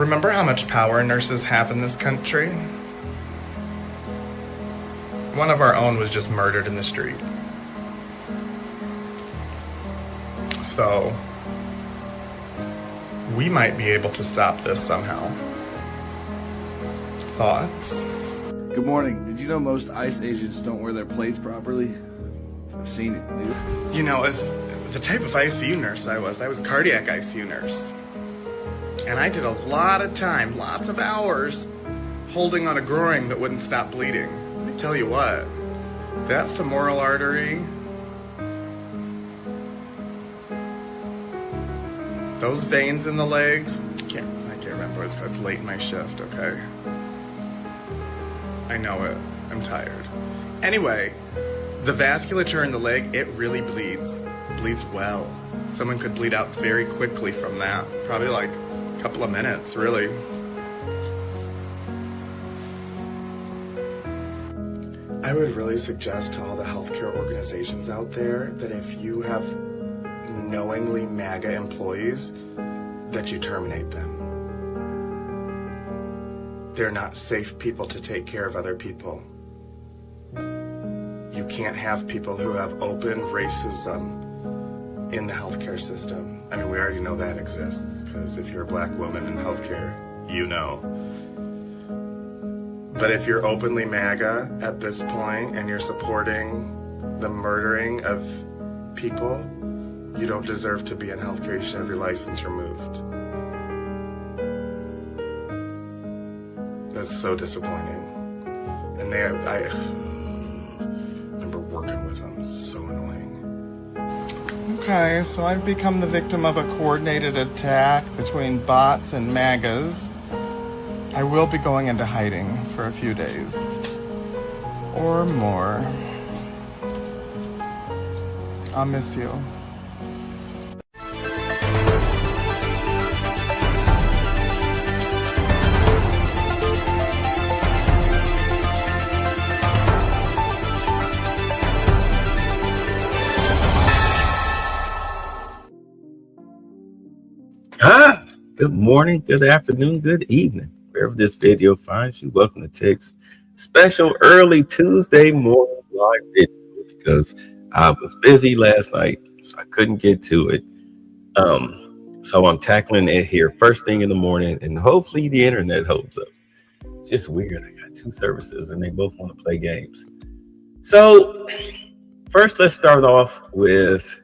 Remember how much power nurses have in this country? One of our own was just murdered in the street. So, we might be able to stop this somehow. Thoughts? Good morning. Did you know most ICE agents don't wear their plates properly? I've seen it, dude. You know, as the type of ICU nurse I was cardiac ICU nurse. And I did a lot of time, lots of hours, holding on a groin that wouldn't stop bleeding. Let me tell you what, that femoral artery, those veins in the legs, I can't remember what it's called. It's late in my shift, okay? I know it. I'm tired. Anyway, the vasculature in the leg, it really bleeds. Bleeds well. Someone could bleed out very quickly from that. Probably like a couple of minutes, really. I would really suggest to all the healthcare organizations out there that if you have knowingly MAGA employees, that you terminate them. They're not safe people to take care of other people. You can't have people who have open racism in the healthcare system. I mean, we already know that exists, because if you're a black woman in healthcare, you know. But if you're openly MAGA at this point and you're supporting the murdering of people, you don't deserve to be in healthcare. You should have your license removed. That's so disappointing. And I remember working with them. It's so annoying. Okay, so I've become the victim of a coordinated attack between bots and MAGAs. I will be going into hiding for a few days. Or more. I'll miss you. Good morning, good afternoon, good evening. Wherever this video finds you, welcome to Tech's special early Tuesday morning live video, because I was busy last night, so I couldn't get to it. So I'm tackling it here first thing in the morning, and hopefully the internet holds up. It's just weird. I got two services and they both want to play games. So first, let's start off with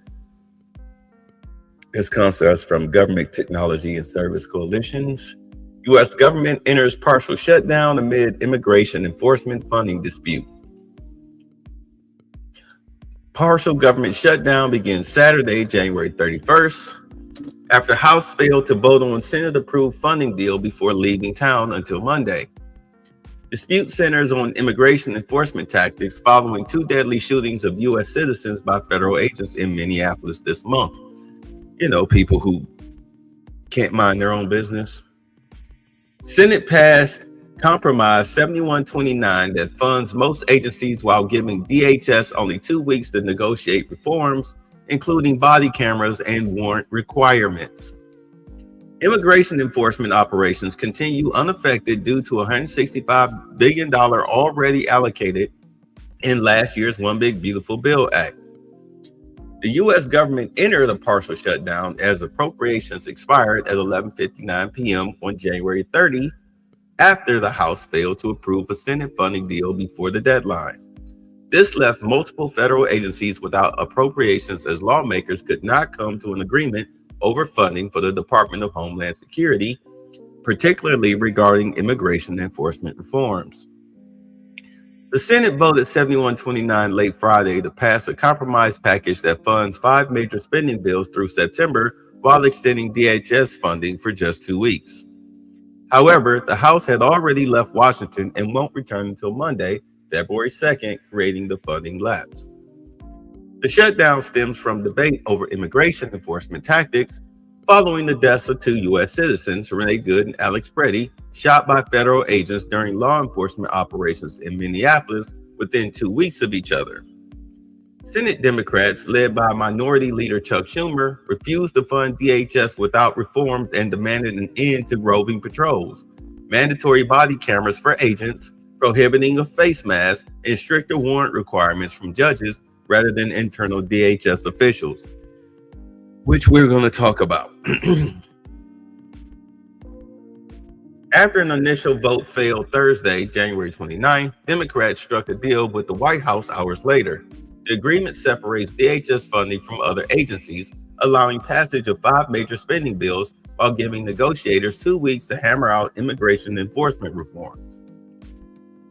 this comes to us from Government Technology and Service Coalitions. U.S. government enters partial shutdown amid immigration enforcement funding dispute. Partial government shutdown begins Saturday, January 31st, after House failed to vote on Senate-approved funding deal before leaving town until Monday. Dispute centers on immigration enforcement tactics following two deadly shootings of U.S. citizens by federal agents in Minneapolis this month. You know, people who can't mind their own business. Senate passed Compromise 7129 that funds most agencies while giving DHS only 2 weeks to negotiate reforms, including body cameras and warrant requirements. Immigration enforcement operations continue unaffected due to $165 billion already allocated in last year's One Big Beautiful Bill Act. The U.S. government entered a partial shutdown as appropriations expired at 11:59 p.m. on January 30, after the House failed to approve a Senate funding deal before the deadline. This left multiple federal agencies without appropriations, as lawmakers could not come to an agreement over funding for the Department of Homeland Security, particularly regarding immigration enforcement reforms. The Senate voted 7129 late Friday to pass a compromise package that funds 5 major spending bills through September while extending DHS funding for just 2 weeks. However, the House had already left Washington and won't return until Monday, February 2nd, creating the funding lapse. The shutdown stems from debate over immigration enforcement tactics following the deaths of 2 U.S. citizens, Renee Good and Alex Preddy, shot by federal agents during law enforcement operations in Minneapolis within 2 weeks of each other. Senate Democrats, led by Minority Leader Chuck Schumer, refused to fund DHS without reforms and demanded an end to roving patrols, mandatory body cameras for agents, prohibiting of face masks, and stricter warrant requirements from judges rather than internal DHS officials, which we're going to talk about. After an initial vote failed Thursday, January 29th, Democrats struck a deal with the White House hours later. The agreement separates DHS funding from other agencies, allowing passage of 5 major spending bills while giving negotiators 2 weeks to hammer out immigration enforcement reforms.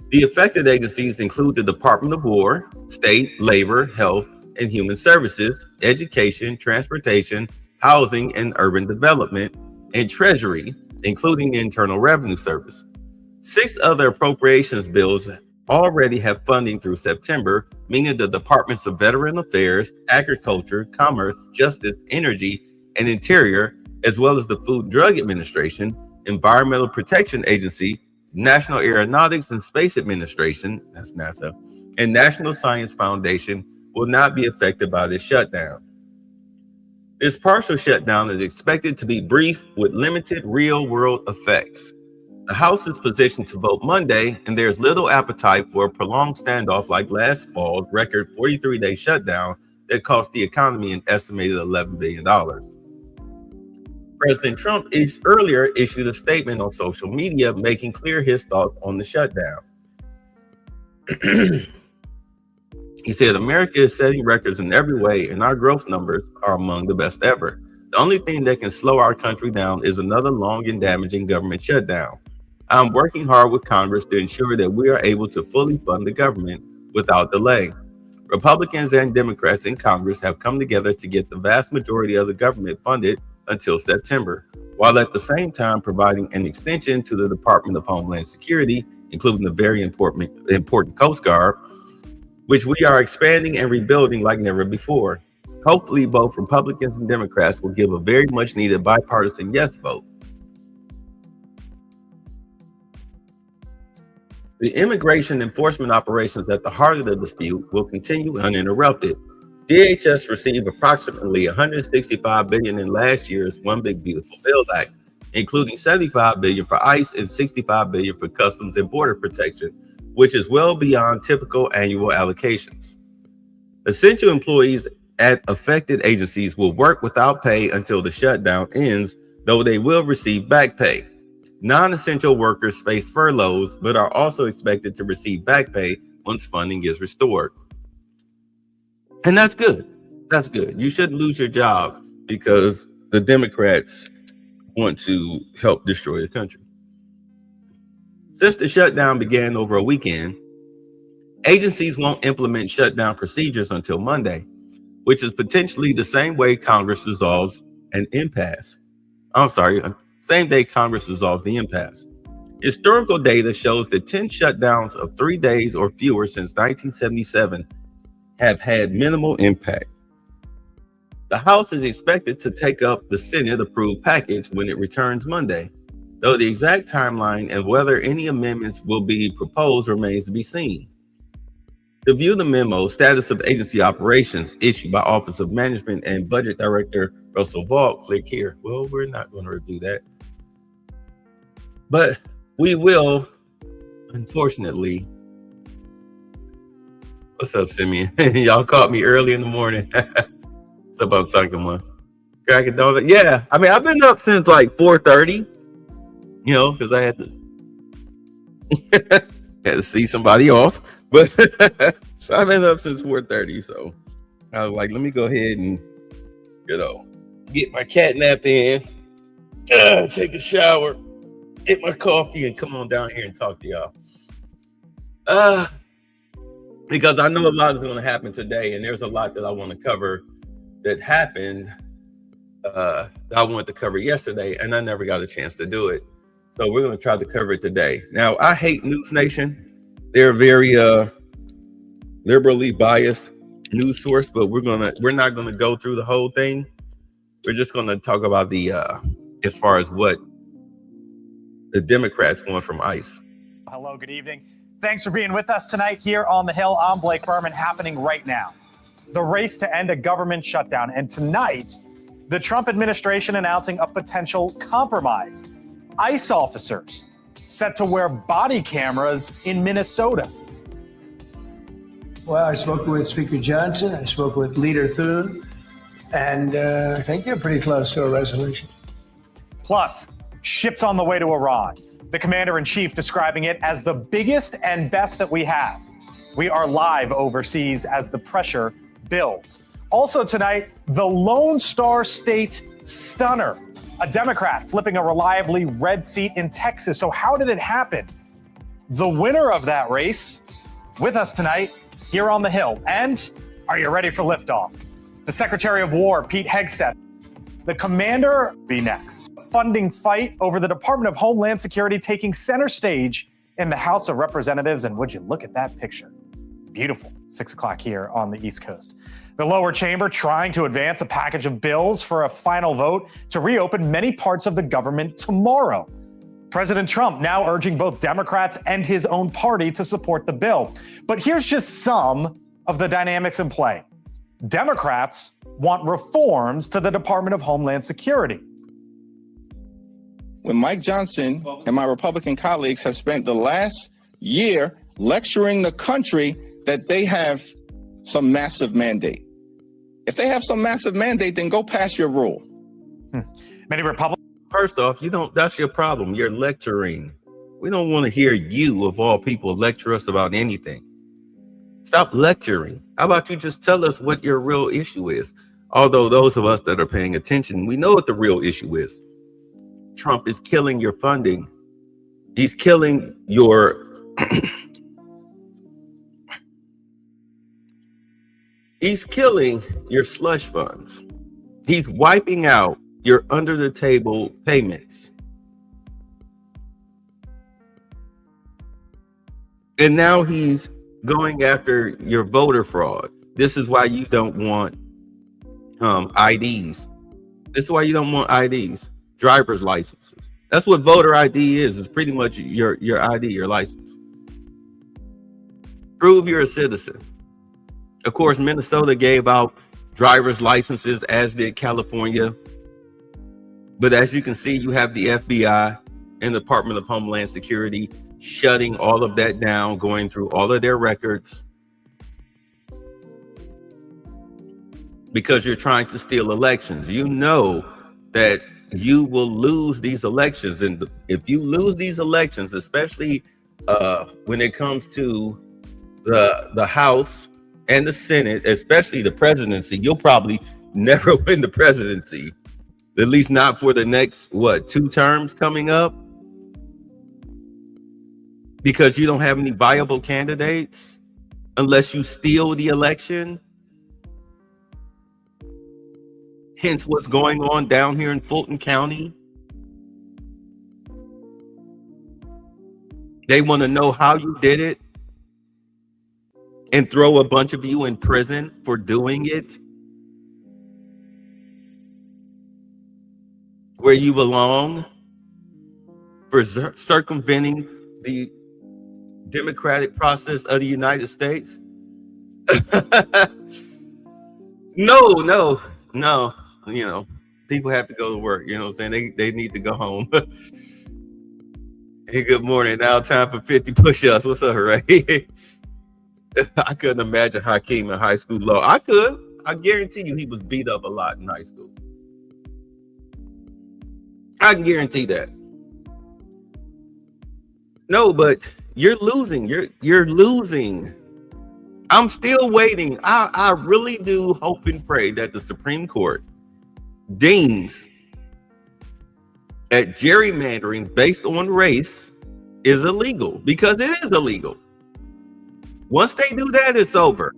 The affected agencies include the Department of War, State, Labor, Health, and Human Services, Education, Transportation, Housing and Urban Development, and Treasury, including the Internal Revenue Service. 6 other appropriations bills already have funding through September, meaning the Departments of Veteran Affairs, Agriculture, Commerce, Justice, Energy, and Interior, as well as the Food and Drug Administration, Environmental Protection Agency, National Aeronautics and Space Administration, that's NASA, and National Science Foundation will not be affected by this shutdown. This partial shutdown is expected to be brief with limited real-world effects. The House is positioned to vote Monday, and there's little appetite for a prolonged standoff like last fall's record 43-day shutdown that cost the economy an estimated $11 billion. President Trump earlier issued a statement on social media making clear his thoughts on the shutdown. He said, "America is setting records in every way, and our growth numbers are among the best ever. The only thing that can slow our country down is another long and damaging government shutdown. I'm working hard with Congress to ensure that we are able to fully fund the government without delay. Republicans and Democrats in Congress have come together to get the vast majority of the government funded until September, while at the same time providing an extension to the Department of Homeland Security, including the very important Coast Guard, which we are expanding and rebuilding like never before. Hopefully, both Republicans and Democrats will give a very much needed bipartisan yes vote." The immigration enforcement operations at the heart of the dispute will continue uninterrupted. DHS received approximately $165 billion in last year's One Big Beautiful Bill Act, including $75 billion for ICE and $65 billion for Customs and Border Protection, which is well beyond typical annual allocations. Essential employees at affected agencies will work without pay until the shutdown ends, though they will receive back pay. Non-essential workers face furloughs, but are also expected to receive back pay once funding is restored. And that's good. That's good. You shouldn't lose your job because the Democrats want to help destroy the country. Since the shutdown began over a weekend, agencies won't implement shutdown procedures until Monday, which is potentially the same way Congress resolves an impasse. Same day Congress resolves the impasse. Historical data shows that 10 shutdowns of 3 days or fewer since 1977 have had minimal impact. The House is expected to take up the Senate-approved package when it returns Monday, though the exact timeline and whether any amendments will be proposed remains to be seen. To view the memo, Status of Agency Operations, issued by Office of Management and Budget Director Russell Vaught, click here. Well, we're not going to review that. But we will, unfortunately. What's up, Simeon? Y'all caught me early in the morning. What's up on Sunken One? Cracking donut. Yeah, I mean, I've been up since like 4:30, because I had to see somebody off. But so I've been up since 4:30. So I was like, let me go ahead and, get my cat nap in, take a shower, get my coffee, and come on down here and talk to y'all. Because I know a lot is going to happen today, and there's a lot that I want to cover that happened that I wanted to cover yesterday, and I never got a chance to do it. So we're going to try to cover it today. Now, I hate News Nation. They're very liberally biased news source, but we're not going to go through the whole thing. We're just going to talk about the as far as what the Democrats want from ICE. Hello, good evening. Thanks for being with us tonight here on the Hill. I'm Blake Berman. Happening right now. the race to end a government shutdown. And tonight, the Trump administration announcing a potential compromise. ICE officers set to wear body cameras in Minnesota. Well, I spoke with Speaker Johnson, I spoke with Leader Thune, and I think you're pretty close to a resolution. Plus, ships on the way to Iran. The commander-in-chief describing it as the biggest and best that we have. We are live overseas as the pressure builds. Also tonight, the Lone Star State stunner. A Democrat flipping a reliably red seat in Texas. So how did it happen? The winner of that race with us tonight here on the Hill. And are you ready for liftoff? The Secretary of War, Pete Hegseth. The commander be next. Funding fight over the Department of Homeland Security taking center stage in the House of Representatives. And would you look at that picture? Beautiful. 6 o'clock here on the East Coast. The lower chamber trying to advance a package of bills for a final vote to reopen many parts of the government tomorrow. President Trump now urging both Democrats and his own party to support the bill. But here's just some of the dynamics in play. Democrats want reforms to the Department of Homeland Security. When Mike Johnson and my Republican colleagues have spent the last year lecturing the country that they have some massive mandate. If they have some massive mandate, then go pass your rule. Many Republicans. First off, that's your problem. You're lecturing. We don't want to hear you, of all people, lecture us about anything. Stop lecturing. How about you just tell us what your real issue is? Although those of us that are paying attention, we know what the real issue is. Trump is killing your funding. He's killing your he's killing your slush funds. He's wiping out your under the table payments. And now he's going after your voter fraud. This is why you don't want IDs. This is why you don't want IDs, driver's licenses. That's what voter ID is. It's pretty much your ID, your license. Prove you're a citizen. Of course, Minnesota gave out driver's licenses, as did California. But as you can see, you have the FBI and the Department of Homeland Security shutting all of that down, going through all of their records because you're trying to steal elections. You know that you will lose these elections. And if you lose these elections, especially when it comes to the House and the Senate, especially the presidency, you'll probably never win the presidency. At least not for the next, 2 terms coming up. Because you don't have any viable candidates unless you steal the election. Hence what's going on down here in Fulton County. They want to know how you did it and throw a bunch of you in prison for doing it. Where you belong, for circumventing the democratic process of the United States. No. You know, people have to go to work. You know what I'm saying? They need to go home. Hey, good morning. Now time for 50 push-ups. What's up, Ray? I couldn't imagine Hakeem in high school law. I could. I guarantee you he was beat up a lot in high school. I can guarantee that. No, but you're losing. You're losing. I'm still waiting. I really do hope and pray that the Supreme Court deems that gerrymandering based on race is illegal, because it is illegal. Once they do that, it's over.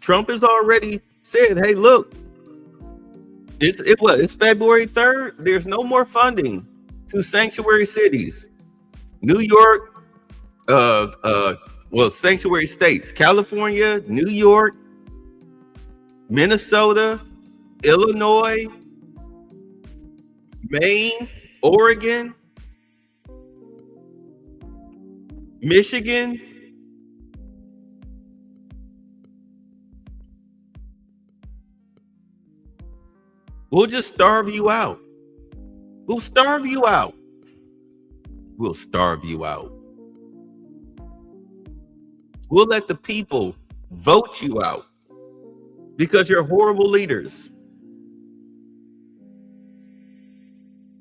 Trump has already said, hey, look, it's February 3rd. There's no more funding to sanctuary cities. New York, sanctuary states, California, New York, Minnesota, Illinois, Maine, Oregon, Michigan, We'll just starve you out. We'll starve you out. We'll starve you out. We'll let the people vote you out because you're horrible leaders.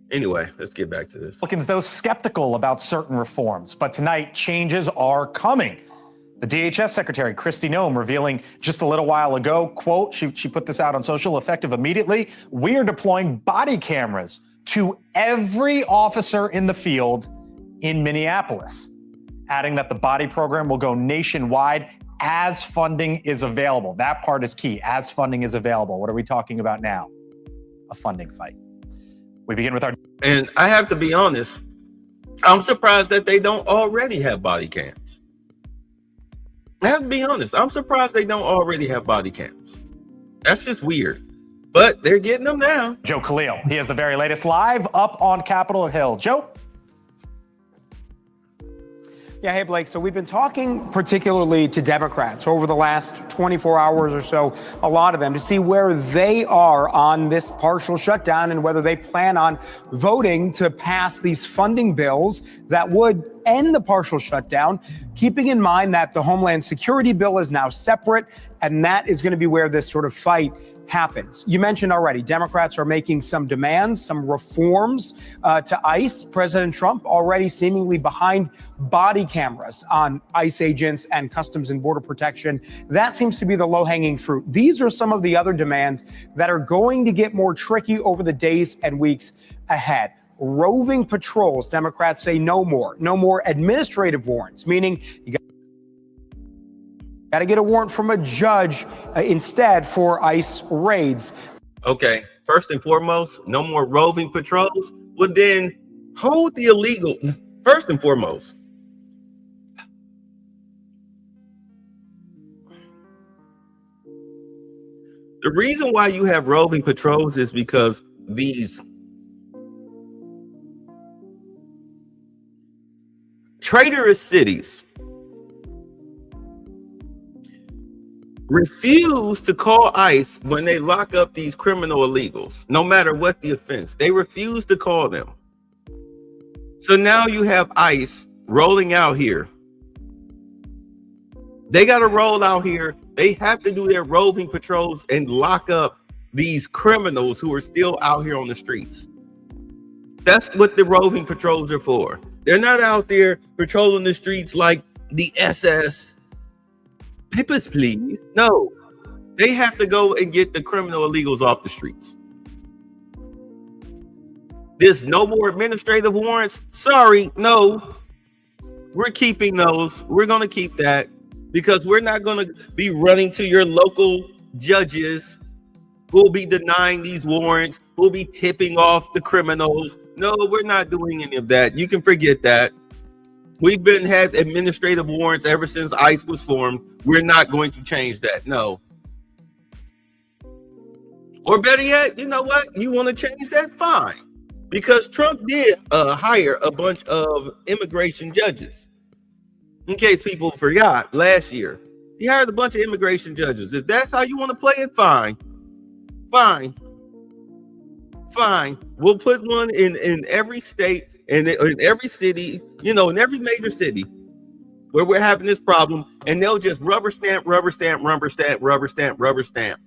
Anyway, let's get back to this. Republicans, though, skeptical about certain reforms, but tonight changes are coming. The DHS Secretary, Kristi Noem, revealing just a little while ago, quote, she put this out on social, effective immediately, we are deploying body cameras to every officer in the field in Minneapolis, adding that the body program will go nationwide as funding is available. That part is key, as funding is available. What are we talking about now? A funding fight. We begin with our... And I have to be honest, I'm surprised that they don't already have body cams. I have to be honest, I'm surprised they don't already have body cams. That's just weird. But they're getting them now. Joe Khalil, he has the very latest live up on Capitol Hill. Joe? Yeah, hey, Blake. So we've been talking particularly to Democrats over the last 24 hours or so, a lot of them, to see where they are on this partial shutdown and whether they plan on voting to pass these funding bills that would end the partial shutdown, keeping in mind that the Homeland Security bill is now separate, and that is going to be where this sort of fight happens. You mentioned already, Democrats are making some demands, some reforms to ICE. President Trump already seemingly behind body cameras on ICE agents and Customs and Border Protection. That seems to be the low-hanging fruit. These are some of the other demands that are going to get more tricky over the days and weeks ahead. Roving patrols, Democrats say no more. No more administrative warrants, meaning you got to get a warrant from a judge instead for ICE raids. Okay, first and foremost, no more roving patrols. Well, then hold the illegal. First and foremost, the reason why you have roving patrols is because these traitorous cities refuse to call ICE when they lock up these criminal illegals, no matter what the offense. They refuse to call them. So now you have ICE rolling out here. They got to roll out here. They have to do their roving patrols and lock up these criminals who are still out here on the streets. That's what the roving patrols are for. They're not out there patrolling the streets like the SS. Papers, please. No, they have to go and get the criminal illegals off the streets. There's no more administrative warrants. Sorry, no. We're keeping those. We're going to keep that because we're not going to be running to your local judges who'll be denying these warrants, who'll be tipping off the criminals. No, we're not doing any of that. You can forget that. We've had administrative warrants ever since ICE was formed. We're not going to change that. No. Or better yet, you know what? You want to change that? Fine. Because Trump did hire a bunch of immigration judges. In case people forgot, last year, he hired a bunch of immigration judges. If that's how you want to play it, fine. Fine. Fine. We'll put one in every state and in every city, in every major city where we're having this problem, and they'll just rubber stamp, rubber stamp, rubber stamp, rubber stamp, rubber stamp.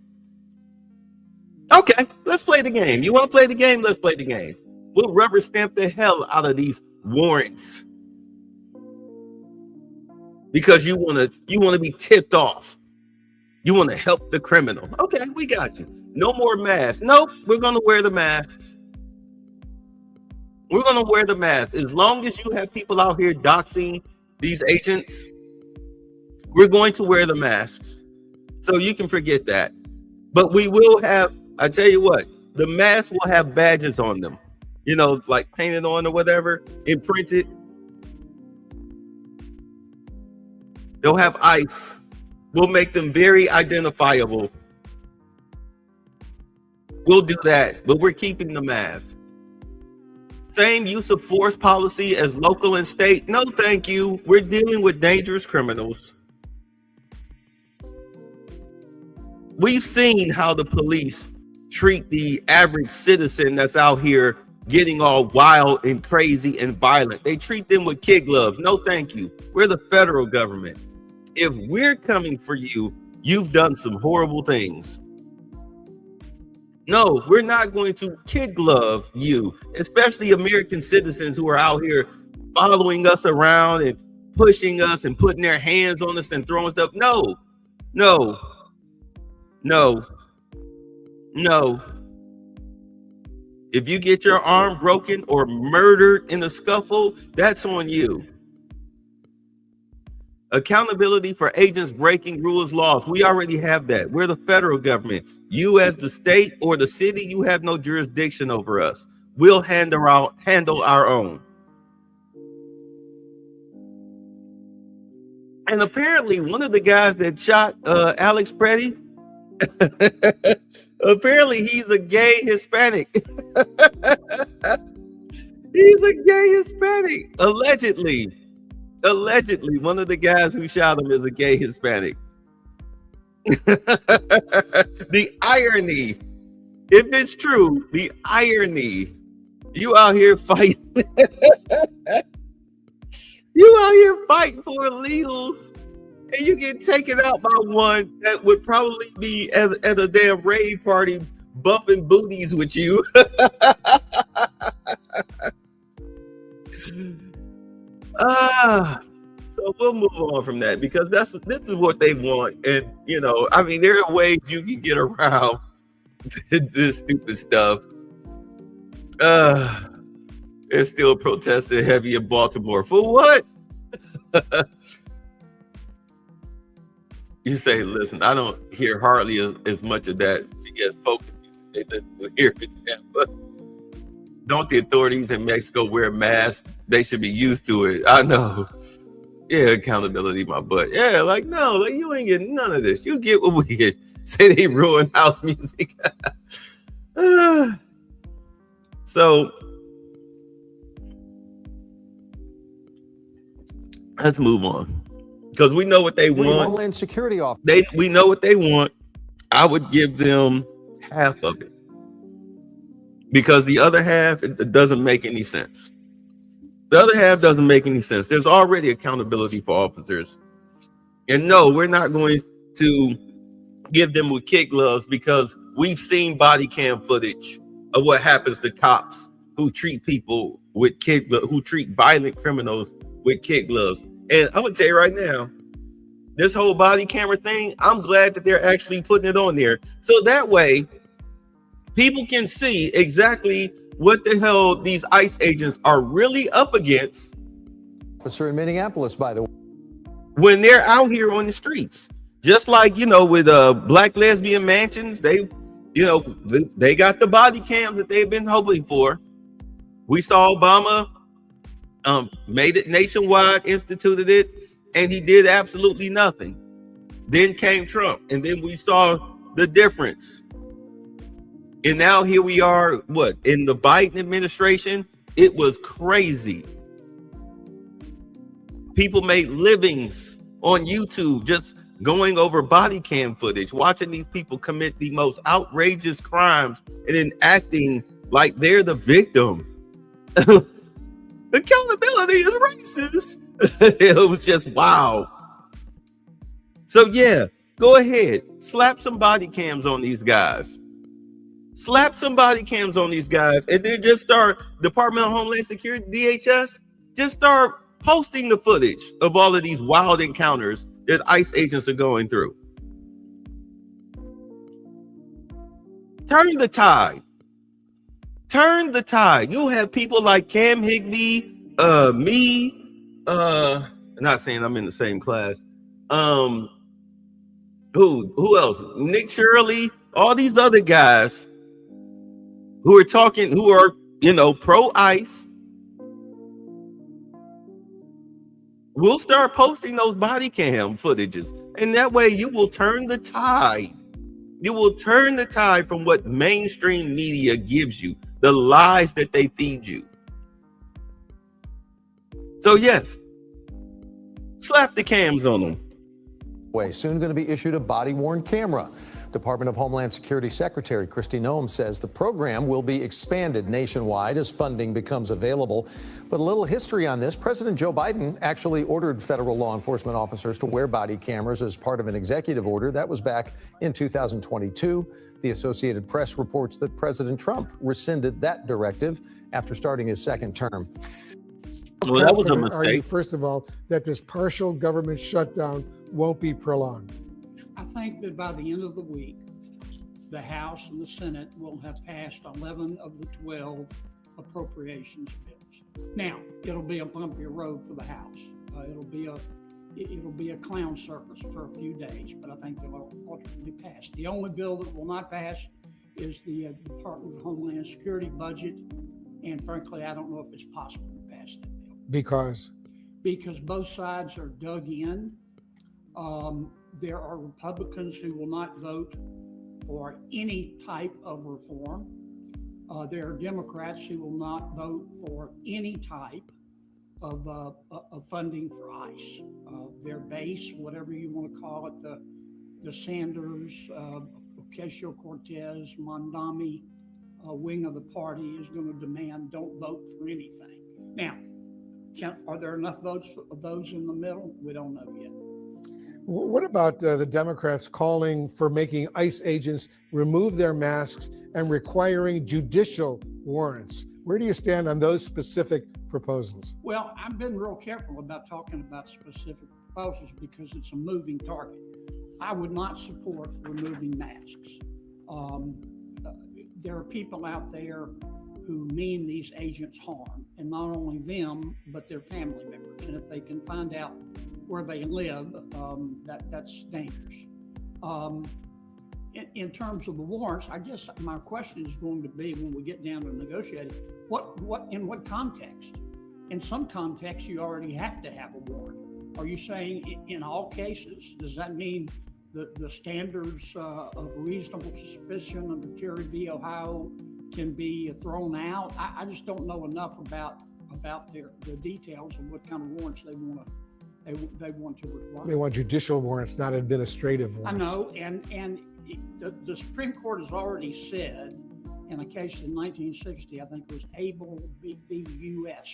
Okay, let's play the game. You want to play the game? Let's play the game. We'll rubber stamp the hell out of these warrants because you want to be tipped off. You want to help the criminal. Okay, we got you. No more masks. Nope, we're going to wear the masks. We're going to wear the mask. As long as you have people out here doxing these agents, we're going to wear the masks. So you can forget that. But we will have, I tell you what, the masks will have badges on them, like painted on or whatever, imprinted. They'll have ICE. We'll make them very identifiable. We'll do that, but we're keeping the mask. Same use of force policy as local and state. No, thank you. We're dealing with dangerous criminals. We've seen how the police treat the average citizen that's out here getting all wild and crazy and violent. They treat them with kid gloves. No, thank you. We're the federal government. If we're coming for you, you've done some horrible things. No, we're not going to kid glove you, especially American citizens who are out here following us around and pushing us and putting their hands on us and throwing stuff. No, no, no, no. If you get your arm broken or murdered in a scuffle, that's on you. Accountability for agents breaking rules, laws. We already have that. We're the federal government. You as the state or the city, you have no jurisdiction over us. We'll handle our own. And apparently one of the guys that shot Alex Pretty, apparently he's a gay Hispanic. He's a gay Hispanic, allegedly. Allegedly, one of the guys who shot him is a gay Hispanic. The irony, if it's true, the irony. You out here fighting. You out here fighting for illegals, and you get taken out by one that would probably be at a damn rave party bumping booties with you. So we'll move on from that because this is what they want. And you know, I mean, there are ways you can get around this stupid stuff. They're still protesting heavy in Baltimore. For what? You say, listen, I don't hear hardly as much of that because folks they live here in Tampa. Don't the authorities in Mexico wear masks? They should be used to it. I know. Yeah, accountability, my butt. Yeah, like, no, like you ain't getting none of this. You get what we get. Say they ruin house music. So let's move on. Because we know what they want. Homeland Security officer. We know what they want. I would give them half of it. Because the other half, it doesn't make any sense. The other half doesn't make any sense. There's already accountability for officers. And no, we're not going to give them with kid gloves because we've seen body cam footage of what happens to cops who treat people with kid gloves, who treat violent criminals with kid gloves. And I'm gonna tell you right now, this whole body camera thing, I'm glad that they're actually putting it on there. So that way, people can see exactly what the hell these ICE agents are really up against. Officer in Minneapolis, by the way. When they're out here on the streets. Just like, you know, with black lesbian mansions, they got the body cams that they've been hoping for. We saw Obama made it nationwide, instituted it, and he did absolutely nothing. Then came Trump, and then we saw the difference. And now here we are, what, in the Biden administration? It was crazy. People made livings on YouTube just going over body cam footage, watching these people commit the most outrageous crimes and then acting like they're the victim. Accountability is racist. It was just wow. So yeah, go ahead, slap some body cams on these guys. Slap some body cams on these guys, and then just start, Department of Homeland Security, DHS, just start posting the footage of all of these wild encounters that ICE agents are going through. Turn the tide. Turn the tide. You'll have people like Cam Higbee, me, not saying I'm in the same class. Who else? Nick Shirley, all these other guys who are talking, who are, pro-ICE. We'll start posting those body cam footages, and that way you will turn the tide. You will turn the tide from what mainstream media gives you, the lies that they feed you. So yes, slap the cams on them. Soon going to be issued a body-worn camera. Department of Homeland Security Secretary Kristi Noem says the program will be expanded nationwide as funding becomes available. But a little history on this. President Joe Biden actually ordered federal law enforcement officers to wear body cameras as part of an executive order. That was back in 2022. The Associated Press reports that President Trump rescinded that directive after starting his second term. Well, that was a Confident are you, mistake. first of all, that this partial government shutdown won't be prolonged? I think that by the end of the week, the House and the Senate will have passed 11 of the 12 appropriations bills. Now, it'll be a bumpy road for the House. It'll be a clown circus for a few days, but I think they'll ultimately pass. The only bill that will not pass is the Department of Homeland Security budget, and frankly, I don't know if it's possible to pass that bill. Because Both sides are dug in. There are Republicans who will not vote for any type of reform. There are Democrats who will not vote for any type of funding for ICE. Their base, whatever you want to call it, the Sanders, Ocasio-Cortez, Mondami wing of the party is going to demand don't vote for anything. Now, are there enough votes of those in the middle? We don't know yet. what about the Democrats calling for making ICE agents remove their masks and requiring judicial warrants? Where do you stand on those specific proposals? Well, I've been real careful about talking about specific proposals because it's a moving target. I would not support removing masks. There are people out there who mean these agents harm, and not only them, but their family members. And if they can find out where they live, that's dangerous. In terms of the warrants, I guess my question is going to be when we get down to negotiating, in what context? In some contexts, you already have to have a warrant. Are you saying in all cases? Does that mean the standards of reasonable suspicion under Terry v. Ohio can be thrown out? I just don't know enough about the details of what kind of warrants they want to require. They want judicial warrants, not administrative warrants. I know, and the Supreme Court has already said in a case in 1960, I think it was Abel v. U.S.,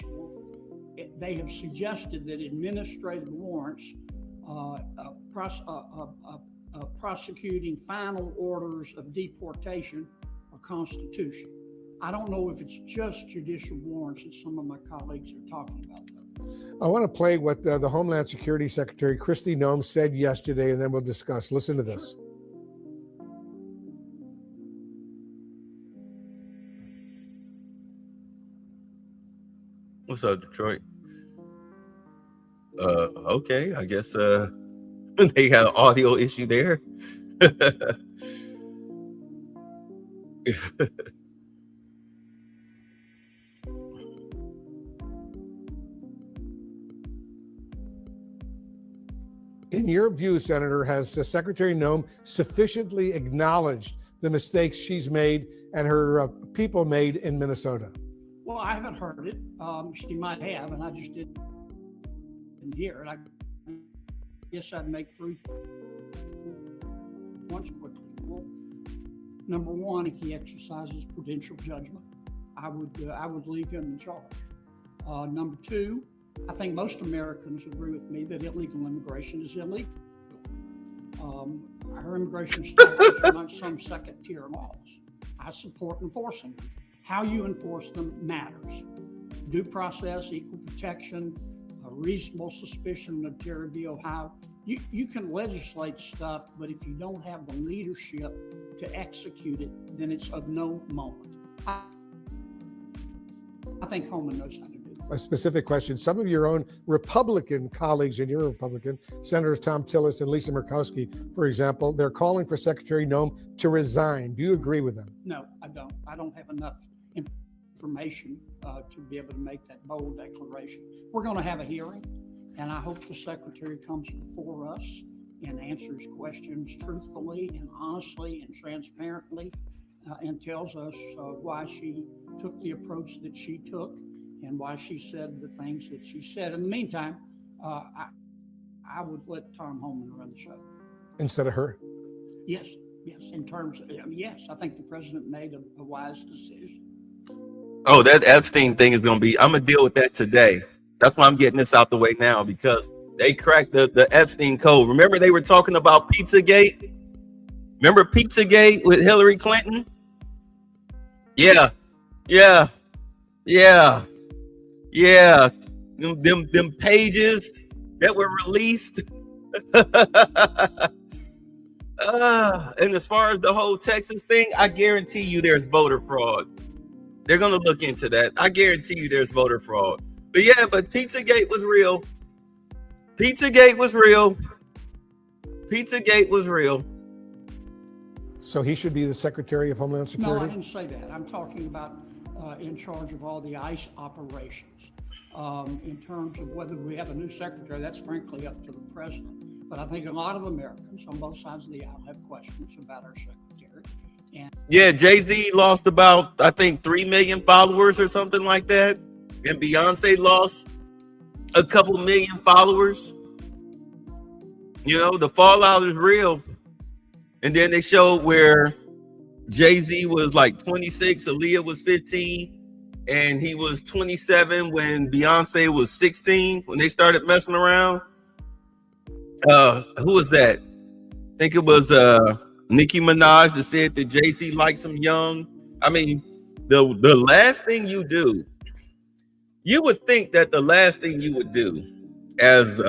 they have suggested that administrative warrants prosecuting final orders of deportation are constitutional. I don't know if it's just judicial warrants that some of my colleagues are talking about, though. I want to play what the Homeland Security Secretary Kristi Noem said yesterday, and then we'll discuss. Listen to this. What's up, Detroit? Okay, I guess they had an audio issue there. In your view, Senator, has Secretary Noem sufficiently acknowledged the mistakes she's made and her people made in Minnesota? Well, I haven't heard it. She might have, and I just didn't hear it. I guess I'd make 3 points quickly. Well, number one, if he exercises prudential judgment, I would leave him in charge. Number two, I think most Americans agree with me that illegal immigration is illegal. Our immigration statutes are not some second-tier laws. I support enforcing them. How you enforce them matters. Due process, equal protection, a reasonable suspicion of Terry v. Ohio. You can legislate stuff, but if you don't have the leadership to execute it, then it's of no moment. I think Holman knows how to do it. A specific question. Some of your own Republican colleagues, and you're a Republican, Senators Tom Tillis and Lisa Murkowski, for example, they're calling for Secretary Noem to resign. Do you agree with them? No, I don't. I don't have enough information to be able to make that bold declaration. We're going to have a hearing, and I hope the Secretary comes before us and answers questions truthfully and honestly and transparently and tells us why she took the approach that she took and why she said the things that she said. In the meantime, I would let Tom Homan run the show. Instead of her? Yes. Yes, in terms of, yes, I think the president made a wise decision. Oh, that Epstein thing is going to be, I'm going to deal with that today. That's why I'm getting this out the way now, because they cracked the Epstein code. Remember they were talking about Pizzagate? Remember Pizzagate with Hillary Clinton? Yeah. Them pages that were released. And as far as the whole Texas thing, I guarantee you there's voter fraud. They're going to look into that. I guarantee you there's voter fraud. But yeah, but Pizzagate was real. Pizzagate was real. So he should be the Secretary of Homeland Security? No, I didn't say that. I'm talking about in charge of all the ICE operations. In terms of whether we have a new secretary, that's frankly up to the president. But I think a lot of Americans on both sides of the aisle have questions about our secretary. And yeah, Jay-Z lost about, I think, 3 million followers or something like that. And Beyonce lost a couple million followers. You know, the fallout is real. And then they showed where Jay-Z was like 26, Aaliyah was 15, and he was 27 when Beyonce was 16, when they started messing around. Who was that? I think it was Nicki Minaj that said that Jay-Z likes him young. I mean, the last thing you do, you would think that the last thing you would do as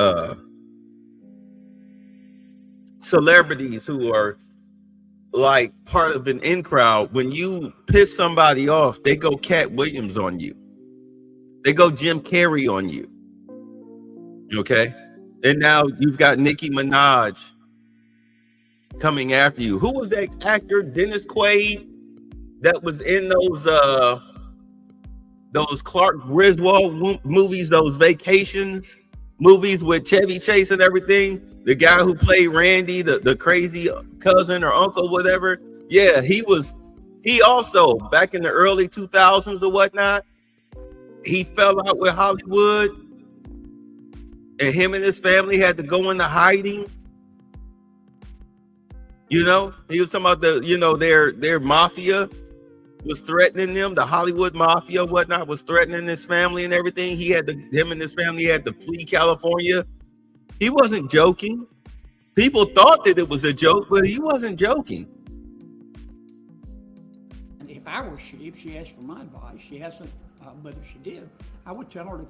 celebrities who are like part of an in crowd, when you piss somebody off, they go Cat Williams on you. They go Jim Carrey on you. Okay? And now you've got Nicki Minaj coming after you. Who was that actor, Dennis Quaid, that was in those Clark Griswold movies, those Vacations movies with Chevy Chase and everything? The guy who played Randy, the crazy cousin or uncle, whatever. Yeah, he also, back in the early 2000s or whatnot, he fell out with Hollywood, and him and his family had to go into hiding. You know, he was talking about their mafia was threatening them. The Hollywood mafia, whatnot, was threatening his family and everything. Him and his family had to flee California. He wasn't joking. People thought that it was a joke, but he wasn't joking. And if I were if she asked for my advice, she hasn't, but if she did, I would tell her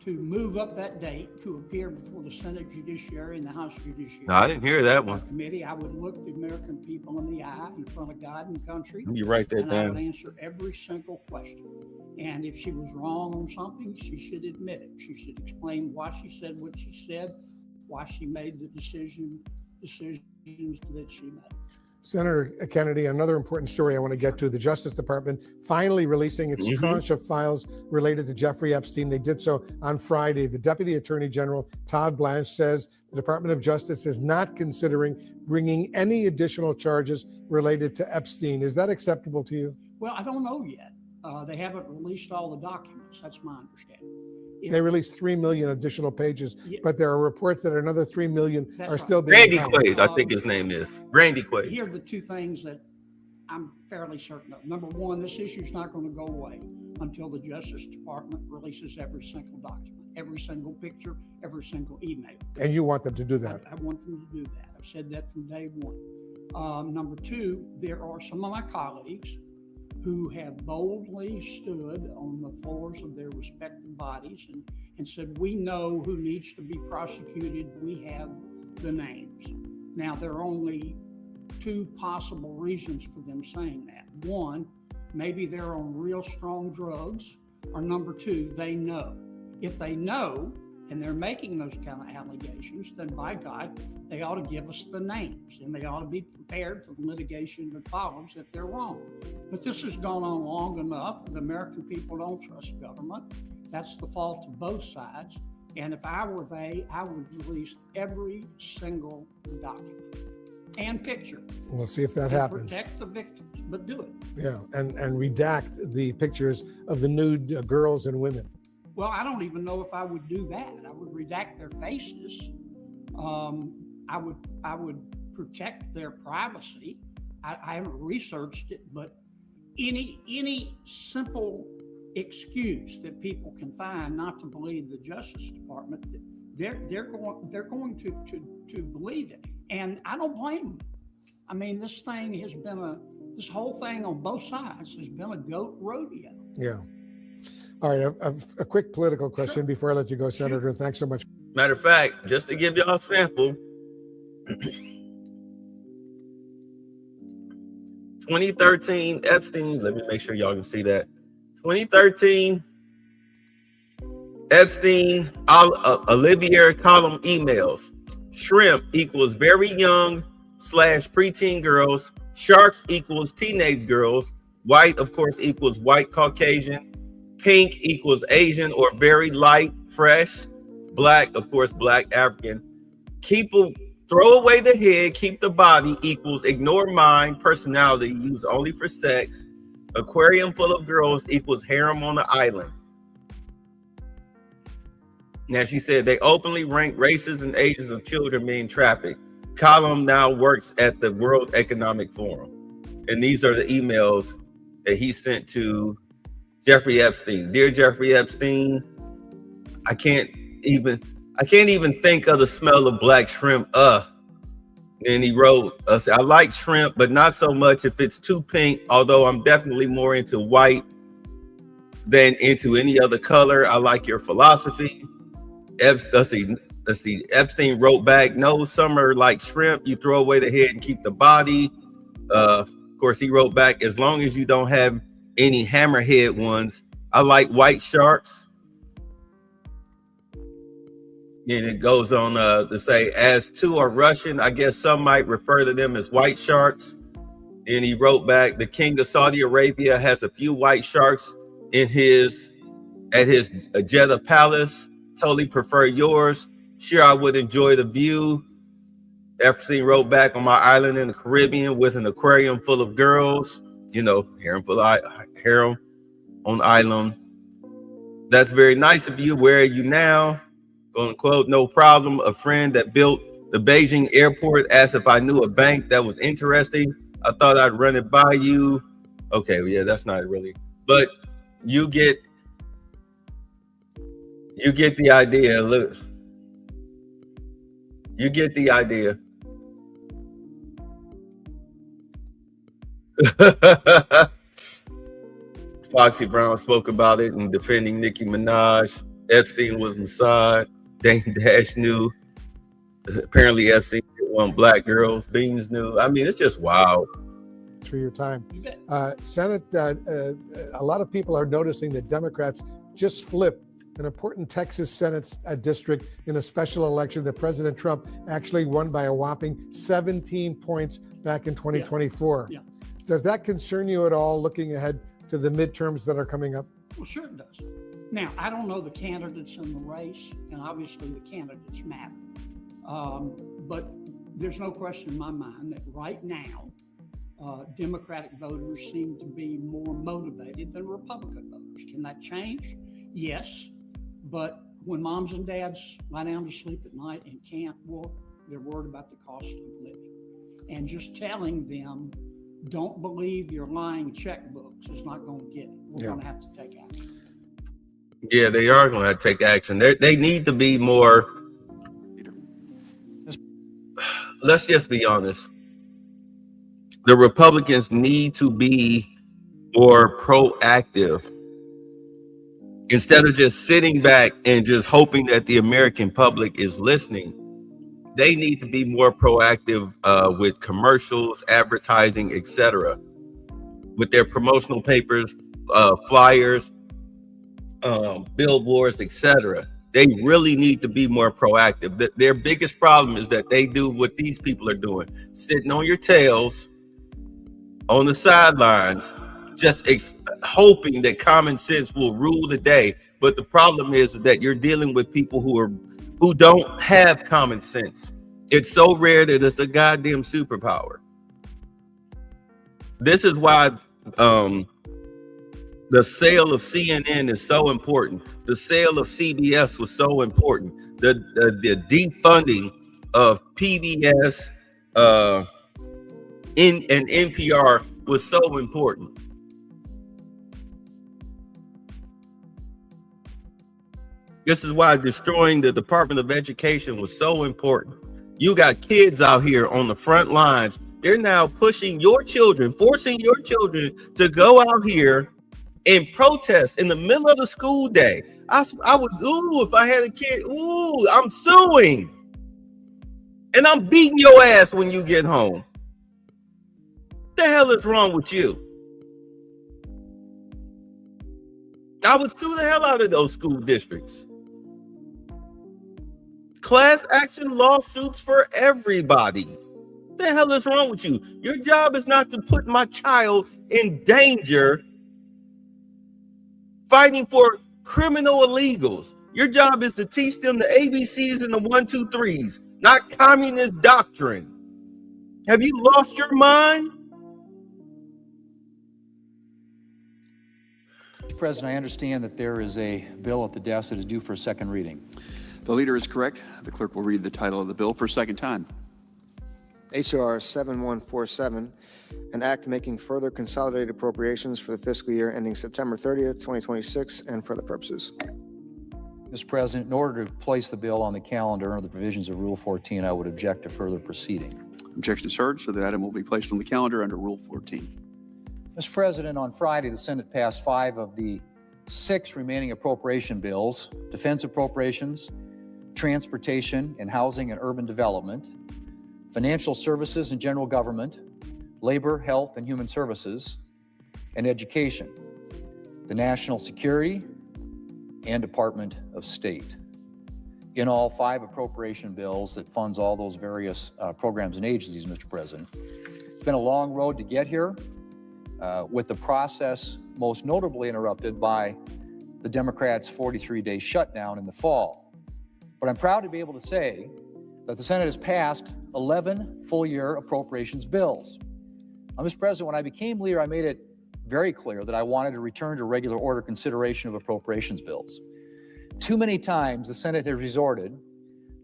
to move up that date to appear before the Senate Judiciary and the House Judiciary. No, I didn't hear that one. Committee. I would look the American people in the eye in front of God and country. You write that and I down. would answer every single question. And if she was wrong on something, she should admit it. She should explain why she said what she said, why she made the decisions that she made. Senator Kennedy, another important story I want to get to, the Justice Department finally releasing its tranche of files related to Jeffrey Epstein. They did so on Friday. The Deputy Attorney General, Todd Blanche, says the Department of Justice is not considering bringing any additional charges related to Epstein. Is that acceptable to you? Well, I don't know yet. They haven't released all the documents. That's my understanding. They released 3 million additional pages, but there are reports that another 3 million are still being Randy found. Quaid, I think his name is. Randy Quaid. Here are the two things that I'm fairly certain of. Number one, this issue is not going to go away until the Justice Department releases every single document, every single picture, every single email. And you want them to do that? I want them to do that. I've said that from day one. Number two, there are some of my colleagues who have boldly stood on the floors of their respective bodies and said, we know who needs to be prosecuted. We have the names. Now, there are only two possible reasons for them saying that. One, maybe they're on real strong drugs, or number two, they know. If they know, and they're making those kind of allegations, then by God, they ought to give us the names, and they ought to be prepared for the litigation that follows if they're wrong. But this has gone on long enough. The American people don't trust government. That's the fault of both sides. And if I were they, I would release every single document and picture. We'll see if that happens. Protect the victims, but do it. Yeah, and redact the pictures of the nude girls and women. Well, I don't even know if I would do that. I would redact their faces. I would protect their privacy. I haven't researched it, but any simple excuse that people can find not to believe the Justice Department, they're going to believe it, and I don't blame them. I mean, this whole thing on both sides has been a goat rodeo. Yeah. All right. A quick political question before I let you go, Senator. Thanks so much. Matter of fact, just to give y'all a sample, 2013 Epstein, let me make sure y'all can see that. 2013 Epstein Olivier column emails. Shrimp equals very young / preteen girls. Sharks equals teenage girls. White, of course, equals white Caucasian. Pink equals Asian or very light, fresh. Black, of course, black African. Throw away the head, keep the body equals ignore mind, personality, used only for sex. Aquarium full of girls equals harem on the island. Now, she said they openly rank races and ages of children being trafficked. Column now works at the World Economic Forum. And these are the emails that he sent to Jeffrey Epstein. Dear Jeffrey Epstein, I can't even think of the smell of black shrimp. And he wrote, I like shrimp, but not so much if it's too pink, although I'm definitely more into white than into any other color. I like your philosophy. Let's see. Epstein wrote back, no, some are like shrimp. You throw away the head and keep the body. Of course, he wrote back, as long as you don't have any hammerhead ones. I like white sharks. And it goes on to say, as two are Russian, I guess some might refer to them as white sharks. And he wrote back, the king of Saudi Arabia has a few white sharks at his Jeddah palace. Totally prefer yours. Sure, I would enjoy the view. Epstein wrote back, on my island in the Caribbean with an aquarium full of girls. You know, harem on the island. That's very nice of you. Where are you now? Unquote, no problem. A friend that built the Beijing airport asked if I knew a bank that was interesting. I thought I'd run it by you. Okay, well, yeah, that's not really, but you get the idea. Look, you get the idea. Foxy Brown spoke about it in defending Nicki Minaj. Epstein was Mossad. Dame Dash knew. Apparently Epstein didn't want black girls. Beans knew. I mean, it's just wild. For your time. Senate, a lot of people are noticing that Democrats just flipped an important Texas Senate district in a special election that President Trump actually won by a whopping 17 points back in 2024. Yeah. Does that concern you at all looking ahead to the midterms that are coming up? Well, sure it does. Now, I don't know the candidates in the race, and obviously the candidates matter. But there's no question in my mind that right now, Democratic voters seem to be more motivated than Republican voters. Can that change? Yes. But when moms and dads lie down to sleep at night and can't work, they're worried about the cost of living. And just telling them, don't believe your lying checkbooks is not going to get it. We're going to have to take action. Yeah, they are going to have to take action. They need to be more. Let's just be honest. The Republicans need to be more proactive instead of just sitting back and just hoping that the American public is listening. They need to be more proactive with commercials, advertising, etc., with their promotional papers, flyers, billboards, etc. They really need to be more proactive. Their biggest problem is that they do what these people are doing, sitting on your tails on the sidelines, just hoping that common sense will rule the day. But the problem is that you're dealing with people who don't have common sense. It's so rare that it's a goddamn superpower. This is why the sale of CNN is so important. The sale of CBS was so important. The defunding of PBS in an NPR was so important. This is why destroying the Department of Education was so important. You got kids out here on the front lines. They're now pushing your children, forcing your children to go out here and protest in the middle of the school day. I would, if I had a kid, I'm suing. And I'm beating your ass when you get home. What the hell is wrong with you? I would sue the hell out of those school districts. Class action lawsuits for everybody. What the hell is wrong with you? Your job is not to put my child in danger fighting for criminal illegals. Your job is to teach them the ABCs and the 1, 2, 3s, not communist doctrine. Have you lost your mind? Mr. President, I understand that there is a bill at the desk that is due for a second reading. The leader is correct. The clerk will read the title of the bill for a second time. H.R. 7147, an act making further consolidated appropriations for the fiscal year ending September 30th, 2026, and for other purposes. Mr. President, in order to place the bill on the calendar under the provisions of Rule 14, I would object to further proceeding. Objection is heard, so the item will be placed on the calendar under Rule 14. Mr. President, on Friday, the Senate passed 5 of the 6 remaining appropriation bills: defense appropriations, transportation and housing and urban development, financial services and general government, labor, health and human services, and education, the national security, and Department of State. In all, 5 appropriation bills that funds all those various programs and agencies, Mr. President. It's been a long road to get here, with the process most notably interrupted by the Democrats' 43-day shutdown in the fall. But I'm proud to be able to say that the Senate has passed 11 full-year appropriations bills. Now, Mr. President, when I became leader, I made it very clear that I wanted to return to regular order consideration of appropriations bills. Too many times, the Senate has resorted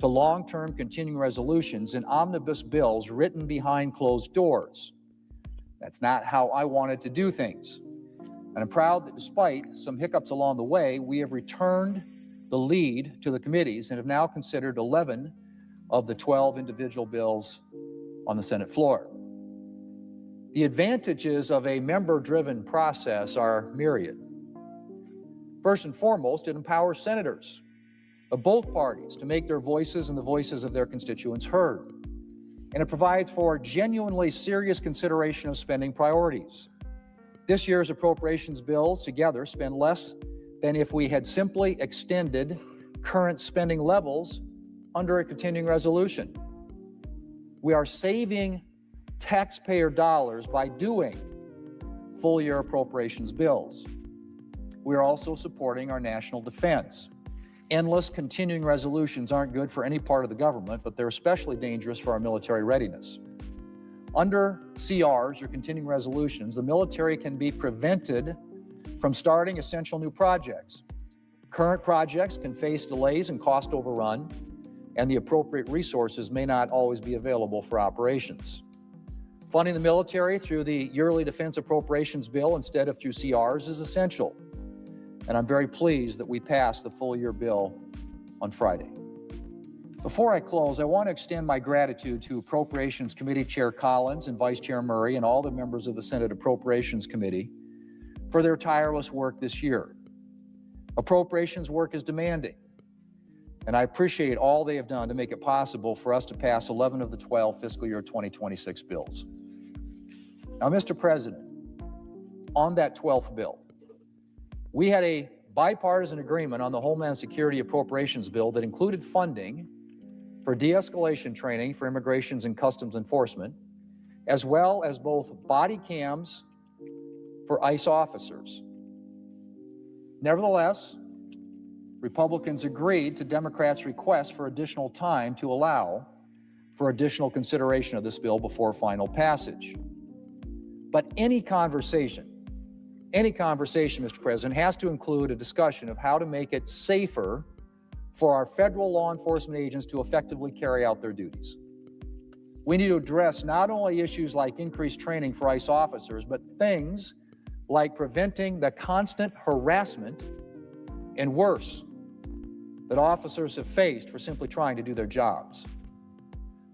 to long-term continuing resolutions and omnibus bills written behind closed doors. That's not how I wanted to do things. And I'm proud that despite some hiccups along the way, we have returned the lead to the committees and have now considered 11 of the 12 individual bills on the Senate floor. The advantages of a member-driven process are myriad. First and foremost, it empowers senators of both parties to make their voices and the voices of their constituents heard. And it provides for genuinely serious consideration of spending priorities. This year's appropriations bills together spend less than if we had simply extended current spending levels under a continuing resolution. We are saving taxpayer dollars by doing full-year appropriations bills. We are also supporting our national defense. Endless continuing resolutions aren't good for any part of the government, but they're especially dangerous for our military readiness. Under CRs or continuing resolutions, the military can be prevented from starting essential new projects. Current projects can face delays and cost overrun, and the appropriate resources may not always be available for operations. Funding the military through the yearly defense appropriations bill instead of through CRs is essential, and I'm very pleased that we passed the full-year bill on Friday. Before I close, I want to extend my gratitude to Appropriations Committee Chair Collins and Vice Chair Murray and all the members of the Senate Appropriations Committee for their tireless work this year. Appropriations work is demanding, and I appreciate all they have done to make it possible for us to pass 11 of the 12 fiscal year 2026 bills. Now, Mr. President, on that 12th bill, we had a bipartisan agreement on the Homeland Security Appropriations Bill that included funding for de-escalation training for Immigrations and Customs Enforcement, as well as both body cams for ICE officers. Nevertheless, Republicans agreed to Democrats' request for additional time to allow for additional consideration of this bill before final passage. But any conversation, Mr. President, has to include a discussion of how to make it safer for our federal law enforcement agents to effectively carry out their duties. We need to address not only issues like increased training for ICE officers, but things like preventing the constant harassment and worse that officers have faced for simply trying to do their jobs.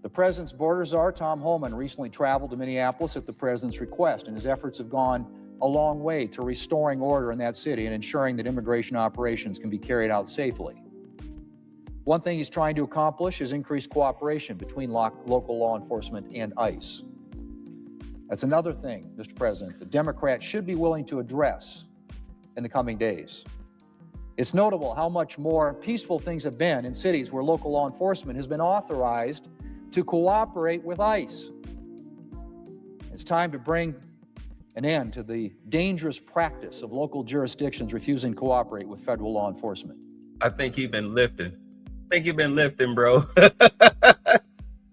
The President's border czar, Tom Homan, recently traveled to Minneapolis at the President's request, and his efforts have gone a long way to restoring order in that city and ensuring that immigration operations can be carried out safely. One thing he's trying to accomplish is increased cooperation between local law enforcement and ICE. That's another thing, Mr. President, the Democrats should be willing to address in the coming days. It's notable how much more peaceful things have been in cities where local law enforcement has been authorized to cooperate with ICE. It's time to bring an end to the dangerous practice of local jurisdictions refusing to cooperate with federal law enforcement. I think you've been lifting. Bro.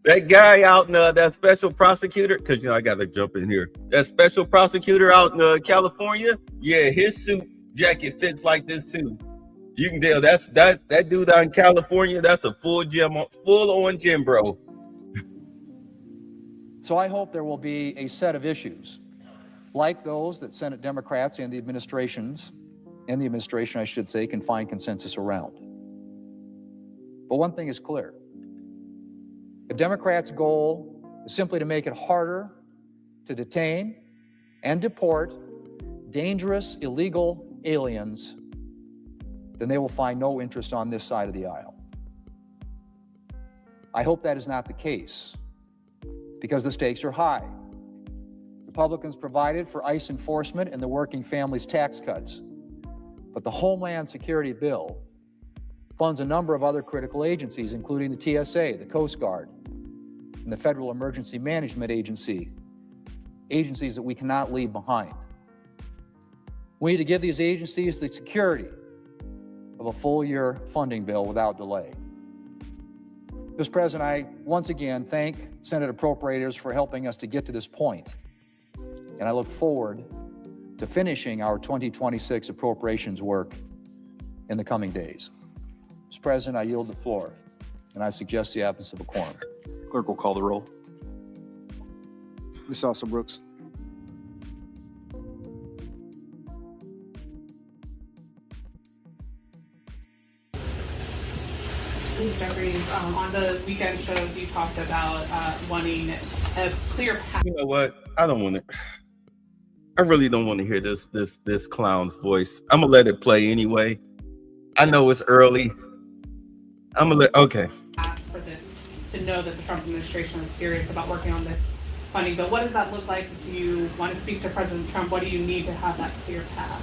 That guy out in that special prosecutor, because I got to jump in here. That special prosecutor out in California, yeah, his suit jacket fits like this too. You can tell that dude out in California. That's a full on gym, bro. So I hope there will be a set of issues like those that Senate Democrats and the administration, I should say, can find consensus around. But one thing is clear. If Democrats' goal is simply to make it harder to detain and deport dangerous, illegal aliens, then they will find no interest on this side of the aisle. I hope that is not the case, because the stakes are high. Republicans provided for ICE enforcement and the Working Families tax cuts, but the Homeland Security bill funds a number of other critical agencies, including the TSA, the Coast Guard, and the Federal Emergency Management Agency, agencies that we cannot leave behind. We need to give these agencies the security of a full-year funding bill without delay. Mr. President, I once again thank Senate appropriators for helping us to get to this point, and I look forward to finishing our 2026 appropriations work in the coming days. Mr. President, I yield the floor, and I suggest the absence of a quorum. Clerk will call the roll. Ms. Alston Brooks. Jeffries, on the weekend shows, you talked about wanting a clear path. You know what? I really don't want to hear this clown's voice. I'm gonna let it play anyway. I know it's early. Okay. For this, to know that the Trump administration is serious about working on this funding bill. What does that look like? Do you want to speak to President Trump? What do you need to have that clear path?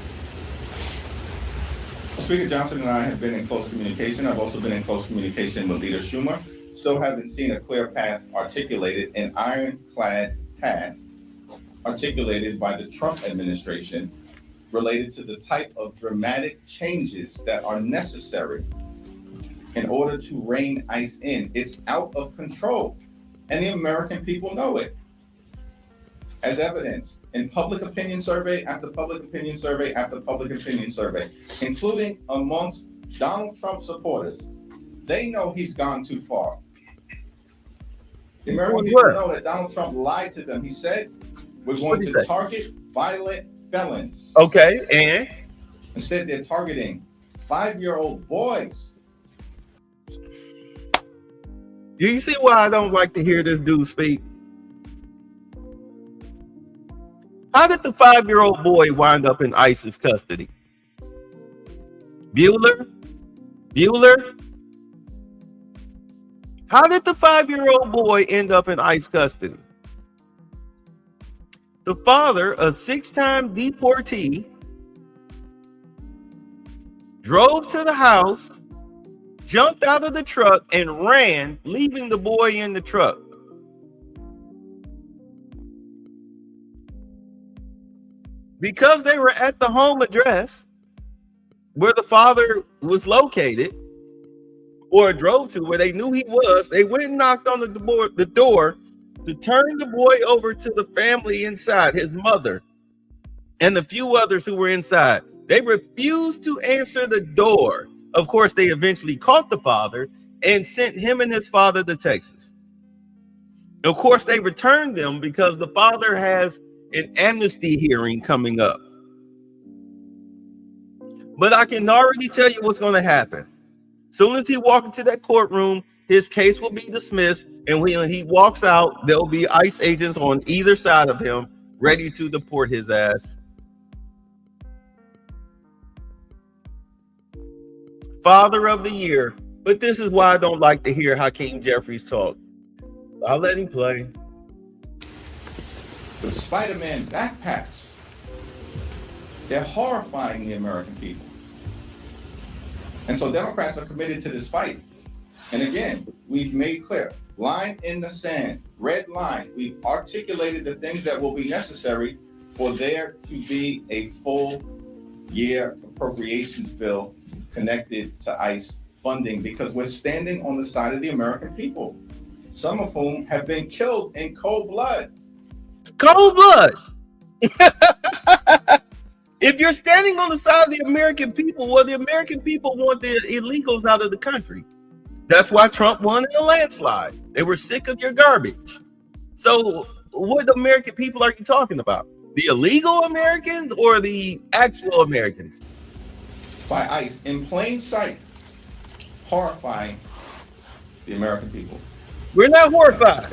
Speaker Johnson and I have been in close communication. I've also been in close communication with Leader Schumer. Still haven't seen a clear path articulated, an ironclad path articulated by the Trump administration related to the type of dramatic changes that are necessary in order to rein ICE in. It's out of control, and the American people know it. As evidenced in public opinion survey after public opinion survey after public opinion survey, including amongst Donald Trump supporters. They know he's gone too far. The American people know that Donald Trump lied to them. He said, we're going to target violent felons. Okay, and? Instead, they're targeting 5-year-old boys. Do you see why I don't like to hear this dude speak? How did the 5-year-old boy wind up in ICE's custody? Bueller? How did the 5-year-old boy end up in ICE custody? The father, a 6-time deportee, drove to the house, jumped out of the truck, and ran, leaving the boy in the truck. Because they were at the home address where the father was located or drove to, where they knew he was, they went and knocked on the door to turn the boy over to the family inside, his mother and the few others who were inside. They refused to answer the door. Of course, they eventually caught the father and sent him and his father to Texas. Of course, they returned them because the father has an amnesty hearing coming up. But I can already tell you what's going to happen. As soon as he walks into that courtroom, his case will be dismissed. And when he walks out, there'll be ICE agents on either side of him ready to deport his ass. Father of the year. But this is why I don't like to hear Hakeem Jeffries talk. I'll let him play. The Spider-Man backpacks, they're horrifying the American people. And so Democrats are committed to this fight. And again, we've made clear, line in the sand, red line. We've articulated the things that will be necessary for there to be a full year appropriations bill connected to ICE funding, because we're standing on the side of the American people, some of whom have been killed in cold blood. Cold blood. If you're standing on the side of the American people, well, the American people want the illegals out of the country. That's why Trump won in a landslide. They were sick of your garbage. So what American people are you talking about? The illegal Americans or the actual Americans? By ICE in plain sight, horrifying the American people. We're not horrified.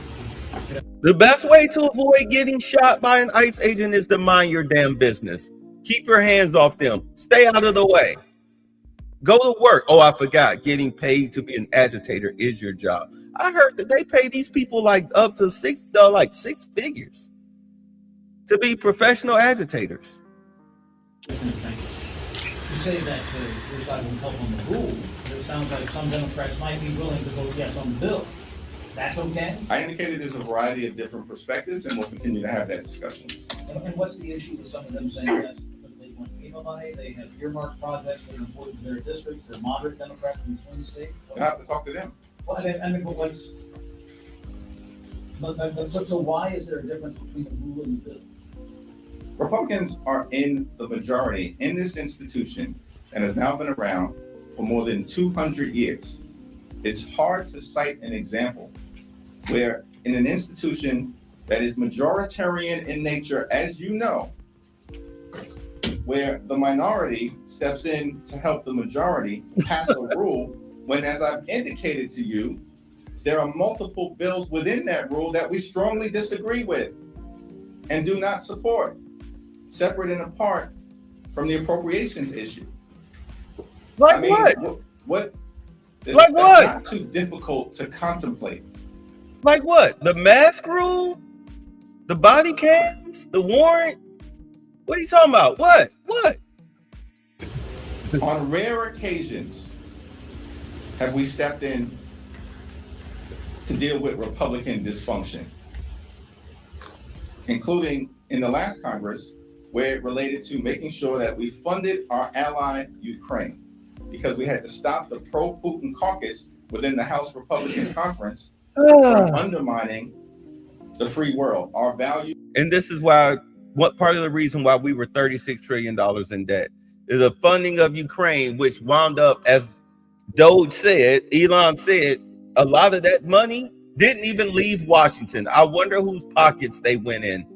The best way to avoid getting shot by an ICE agent is to mind your damn business. Keep your hands off them. Stay out of the way. Go to work. Oh, I forgot. Getting paid to be an agitator is your job. I heard that they pay these people like up to six figures to be professional agitators. You say that your side won't help on the rule, but it sounds like some Democrats might be willing to vote yes on the bill. That's okay? I indicated there's a variety of different perspectives, and we'll continue to have that discussion. And what's the issue with some of them saying yes? Because they want FEMA money, they have earmarked projects that are important to their districts, they're moderate Democrats from swing states. You'll have to talk to them. Well, so why is there a difference between the rule and the bill? Republicans are in the majority in this institution and has now been around for more than 200 years. It's hard to cite an example where in an institution that is majoritarian in nature, as you know, where the minority steps in to help the majority pass a rule, when, as I've indicated to you, there are multiple bills within that rule that we strongly disagree with and do not support, separate and apart from the appropriations issue. Like what? Like what? Not too difficult to contemplate. Like what? The mask rule? The body cams? The warrant? What are you talking about? What? On rare occasions, have we stepped in to deal with Republican dysfunction, including in the last Congress, where it related to making sure that we funded our ally, Ukraine, because we had to stop the pro-Putin caucus within the House Republican Conference from undermining the free world, our value. And this is why, what part of the reason why we were $36 trillion in debt is the funding of Ukraine, which wound up, as Elon said, a lot of that money didn't even leave Washington. I wonder whose pockets they went in.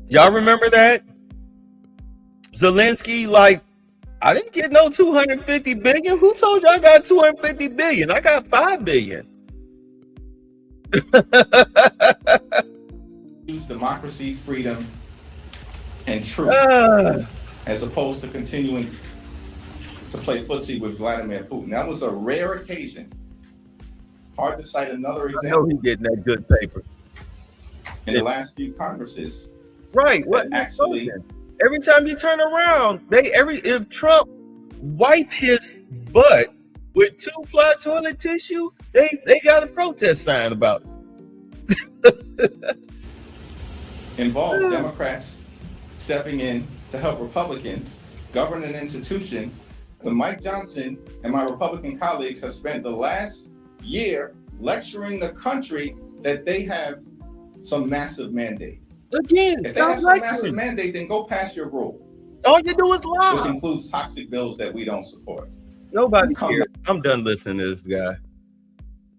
Y'all remember that? Zelensky, like, I didn't get no 250 billion. Who told you I got 250 billion? I got 5 billion. Use democracy, freedom, and truth, as opposed to continuing to play footsie with Vladimir Putin. That was a rare occasion. Hard to cite another example. I know he's getting that good paper. In the last few Congresses. Right. What actually? Every time you turn around, if Trump wipe his butt with 2-ply toilet tissue, they got a protest sign about it. Involves Democrats stepping in to help Republicans govern an institution. When Mike Johnson and my Republican colleagues have spent the last year lecturing the country that they have some massive mandate. Again, if they have some massive mandate, then go pass your rule. All you do is which lie. includes toxic bills that we don't support. Nobody cares. I'm done listening to this guy.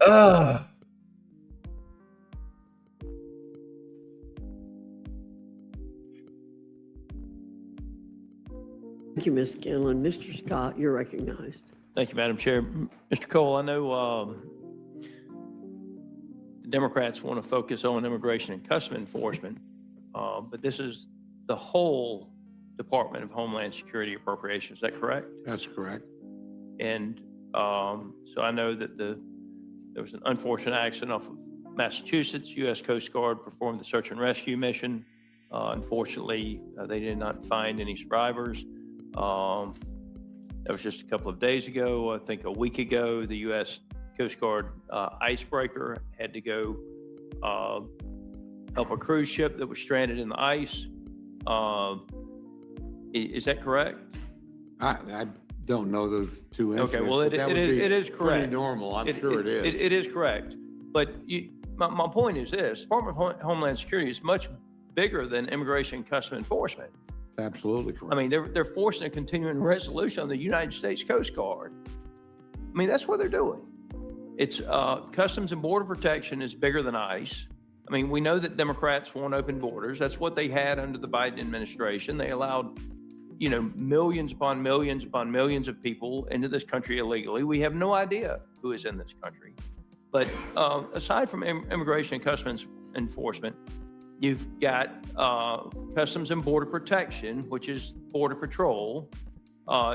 Ugh. Thank you, Ms. Scanlon. Mr. Scott, you're recognized. Thank you, Madam Chair. Mr. Cole, I know the Democrats want to focus on immigration and customs enforcement, but this is the whole Department of Homeland Security appropriation. Is that correct? That's correct. And so I know that there was an unfortunate accident off of Massachusetts. U.S. Coast Guard performed the search and rescue mission. Unfortunately, they did not find any survivors. That was just a couple of days ago. I think a week ago, the U.S. Coast Guard icebreaker had to go help a cruise ship that was stranded in the ice. Is that correct? I don't know those two incidents. Okay, well, it is correct. Pretty normal, I'm sure it is. It is correct. But my point is this: Department of Homeland Security is much bigger than Immigration and Customs Enforcement. Absolutely correct. I mean, they're forcing a continuing resolution on the United States Coast Guard. I mean, that's what they're doing. It's Customs and Border Protection is bigger than ICE. I mean, we know that Democrats want open borders. That's what they had under the Biden administration. They allowed, millions upon millions upon millions of people into this country illegally. We have no idea who is in this country. But aside from Immigration and Customs Enforcement, you've got Customs and Border Protection, which is Border Patrol.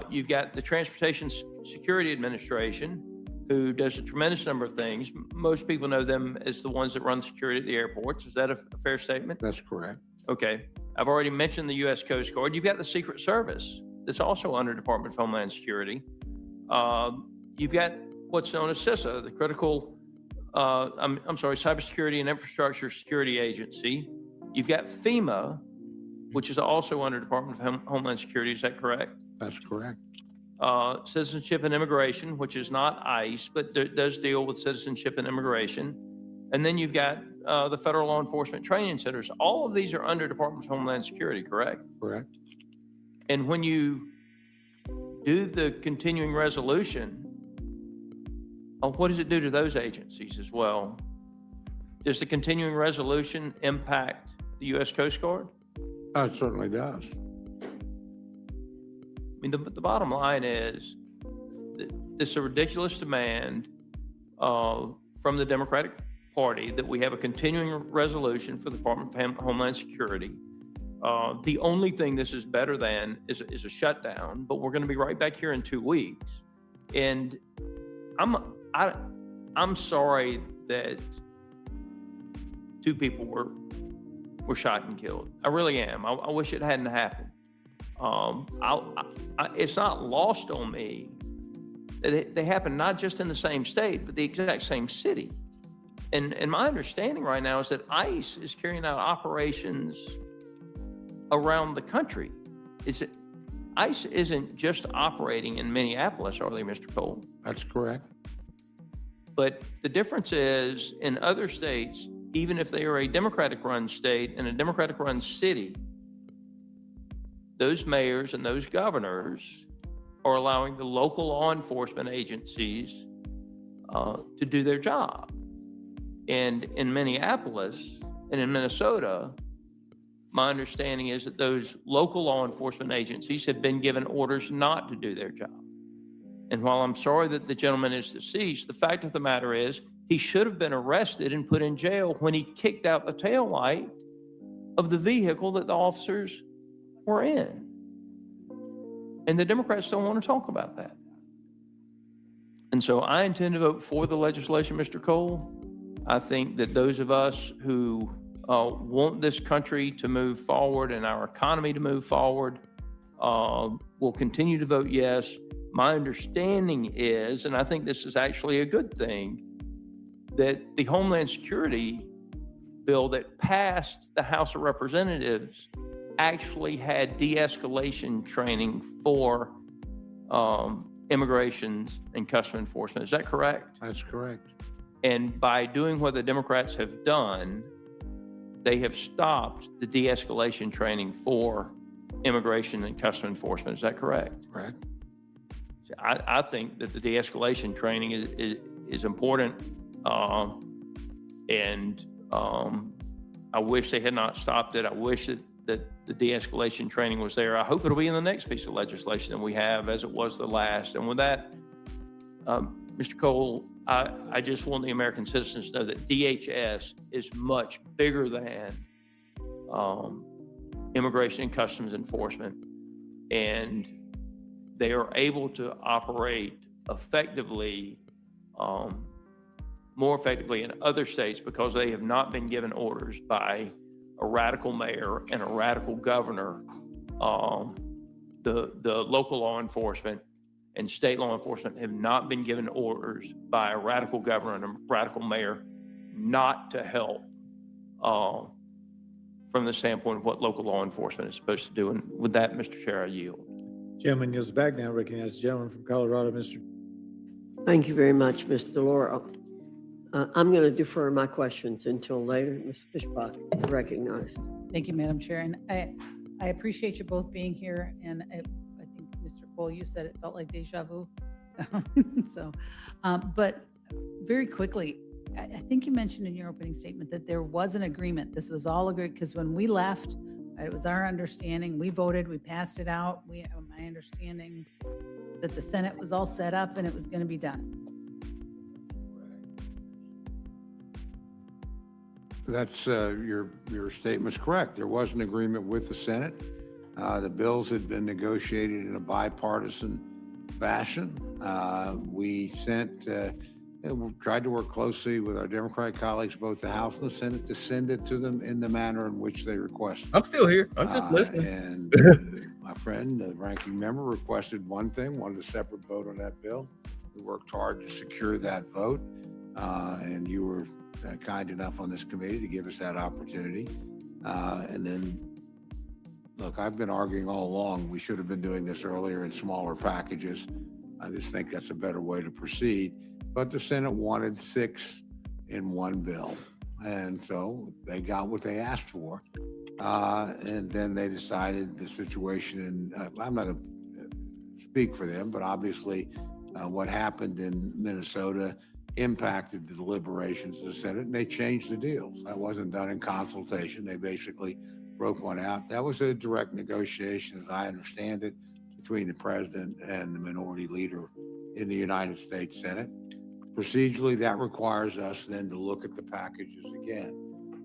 You've got the Transportation Security Administration, who does a tremendous number of things. Most people know them as the ones that run security at the airports. Is that a fair statement? That's correct. Okay. I've already mentioned the U.S. Coast Guard. You've got the Secret Service that's also under Department of Homeland Security. You've got what's known as CISA, the Critical, Cybersecurity and Infrastructure Security Agency. You've got FEMA, which is also under Department of Homeland Security. Is that correct? That's correct. Citizenship and Immigration, which is not ICE, but does deal with citizenship and immigration. And then you've got the Federal Law Enforcement Training Centers. All of these are under Department of Homeland Security, correct? Correct. And when you do the continuing resolution, what does it do to those agencies as well? Does the continuing resolution impact the U.S. Coast Guard? It certainly does. I mean, the bottom line is this is a ridiculous demand from the Democratic Party that we have a continuing resolution for the Department of Homeland Security. The only thing this is better than is a shutdown, but we're going to be right back here in 2 weeks. And I'm sorry that 2 people were shot and killed. I really am. I wish it hadn't happened. It's not lost on me that they happen not just in the same state, but the exact same city. And my understanding right now is that ICE is carrying out operations around the country. ICE isn't just operating in Minneapolis, are they, Mr. Cole? That's correct. But the difference is in other states, even if they are a Democratic-run state and a Democratic-run city, those mayors and those governors are allowing the local law enforcement agencies to do their job. And in Minneapolis and in Minnesota, my understanding is that those local law enforcement agencies have been given orders not to do their job. And while I'm sorry that the gentleman is deceased, the fact of the matter is he should have been arrested and put in jail when he kicked out the taillight of the vehicle that the officers were in. And the Democrats don't want to talk about that. And so I intend to vote for the legislation, Mr. Cole. I think that those of us who want this country to move forward and our economy to move forward will continue to vote yes. My understanding is, and I think this is actually a good thing, that the Homeland Security bill that passed the House of Representatives actually had de-escalation training for immigration and customs enforcement. Is that correct? That's correct. And by doing what the Democrats have done, they have stopped the de-escalation training for Immigration and Customs Enforcement. Is that correct? Correct. I think that the de-escalation training is important, and I wish they had not stopped it. I wish that the de-escalation training was there. I hope it'll be in the next piece of legislation that we have, as it was the last. And with that, Mr. Cole, I just want the American citizens to know that DHS is much bigger than Immigration and Customs Enforcement, and they are able to operate effectively, more effectively in other states because they have not been given orders by a radical mayor and a radical governor. The local law enforcement and state law enforcement have not been given orders by a radical governor and a radical mayor not to help from the standpoint of what local law enforcement is supposed to do. And with that, Mr. Chair, I yield. Gentleman yields back now. Recognize the gentleman from Colorado, Mr. Thank you very much, Mr. DeLauro. I'm going to defer my questions until later. Ms. Fishbach, recognized. Thank you, Madam Chair. And I appreciate you both being here. And I think, Mr. Cole, you said it felt like deja vu. But very quickly, I think you mentioned in your opening statement that there was an agreement. This was all agreed, because when we left, it was our understanding, we voted, we passed it out. My understanding that the Senate was all set up and it was going to be done. That's your statement's correct. There was an agreement with the Senate. The bills had been negotiated in a bipartisan fashion. We tried to work closely with our Democratic colleagues, both the House and the Senate, to send it to them in the manner in which they requested. I'm still here. I'm just listening. And my friend, the ranking member, requested one thing, wanted a separate vote on that bill. We worked hard to secure that vote, and you were kind enough on this committee to give us that opportunity. And then, look, I've been arguing all along, we should have been doing this earlier in smaller packages. I just think that's a better way to proceed. But the Senate wanted 6 in one bill. And so they got what they asked for. And then they decided the situation, and I'm not going to speak for them, but obviously what happened in Minnesota impacted the deliberations of the Senate, and they changed the deals. That wasn't done in consultation. They basically broke one out. That was a direct negotiation, as I understand it, between the president and the minority leader in the United States Senate. Procedurally, that requires us then to look at the packages again.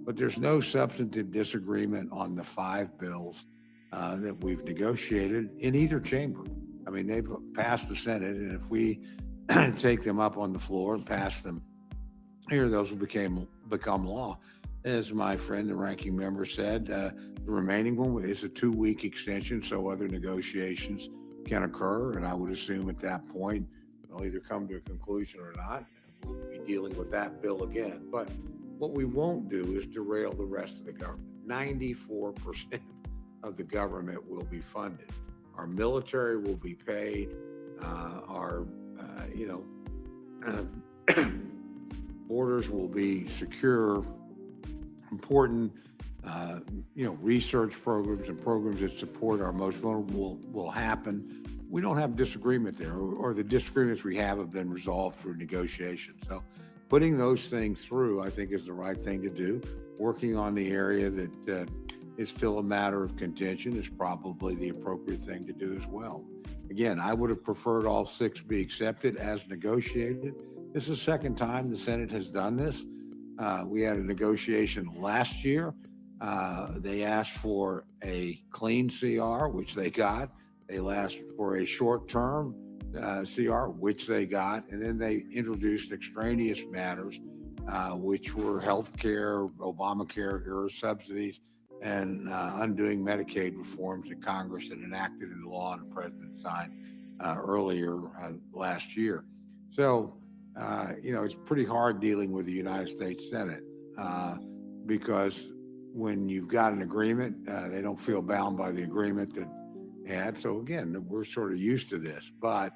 But there's no substantive disagreement on the 5 bills that we've negotiated in either chamber. I mean, they've passed the Senate, and if we take them up on the floor and pass them here, those will become law. As my friend, the ranking member, said, the remaining one is a 2-week extension, so other negotiations can occur. And I would assume at that point, they'll either come to a conclusion or not. And we'll be dealing with that bill again. But what we won't do is derail the rest of the government. 94% of the government will be funded. Our military will be paid. Our borders will be secure. Important, research programs and programs that support our most vulnerable will happen. We don't have disagreement there, or the disagreements we have been resolved through negotiation. So putting those things through, I think, is the right thing to do. Working on the area that is still a matter of contention is probably the appropriate thing to do as well. Again, I would have preferred all 6 be accepted as negotiated. This is the second time the Senate has done this. We had a negotiation last year. They asked for a clean CR, which they got. They asked for a short-term CR, which they got. And then they introduced extraneous matters, which were health care, Obamacare era subsidies, and undoing Medicaid reforms that Congress had enacted into law and the president signed earlier last year. So, it's pretty hard dealing with the United States Senate because when you've got an agreement, they don't feel bound by the agreement that they had. So again, we're sort of used to this, but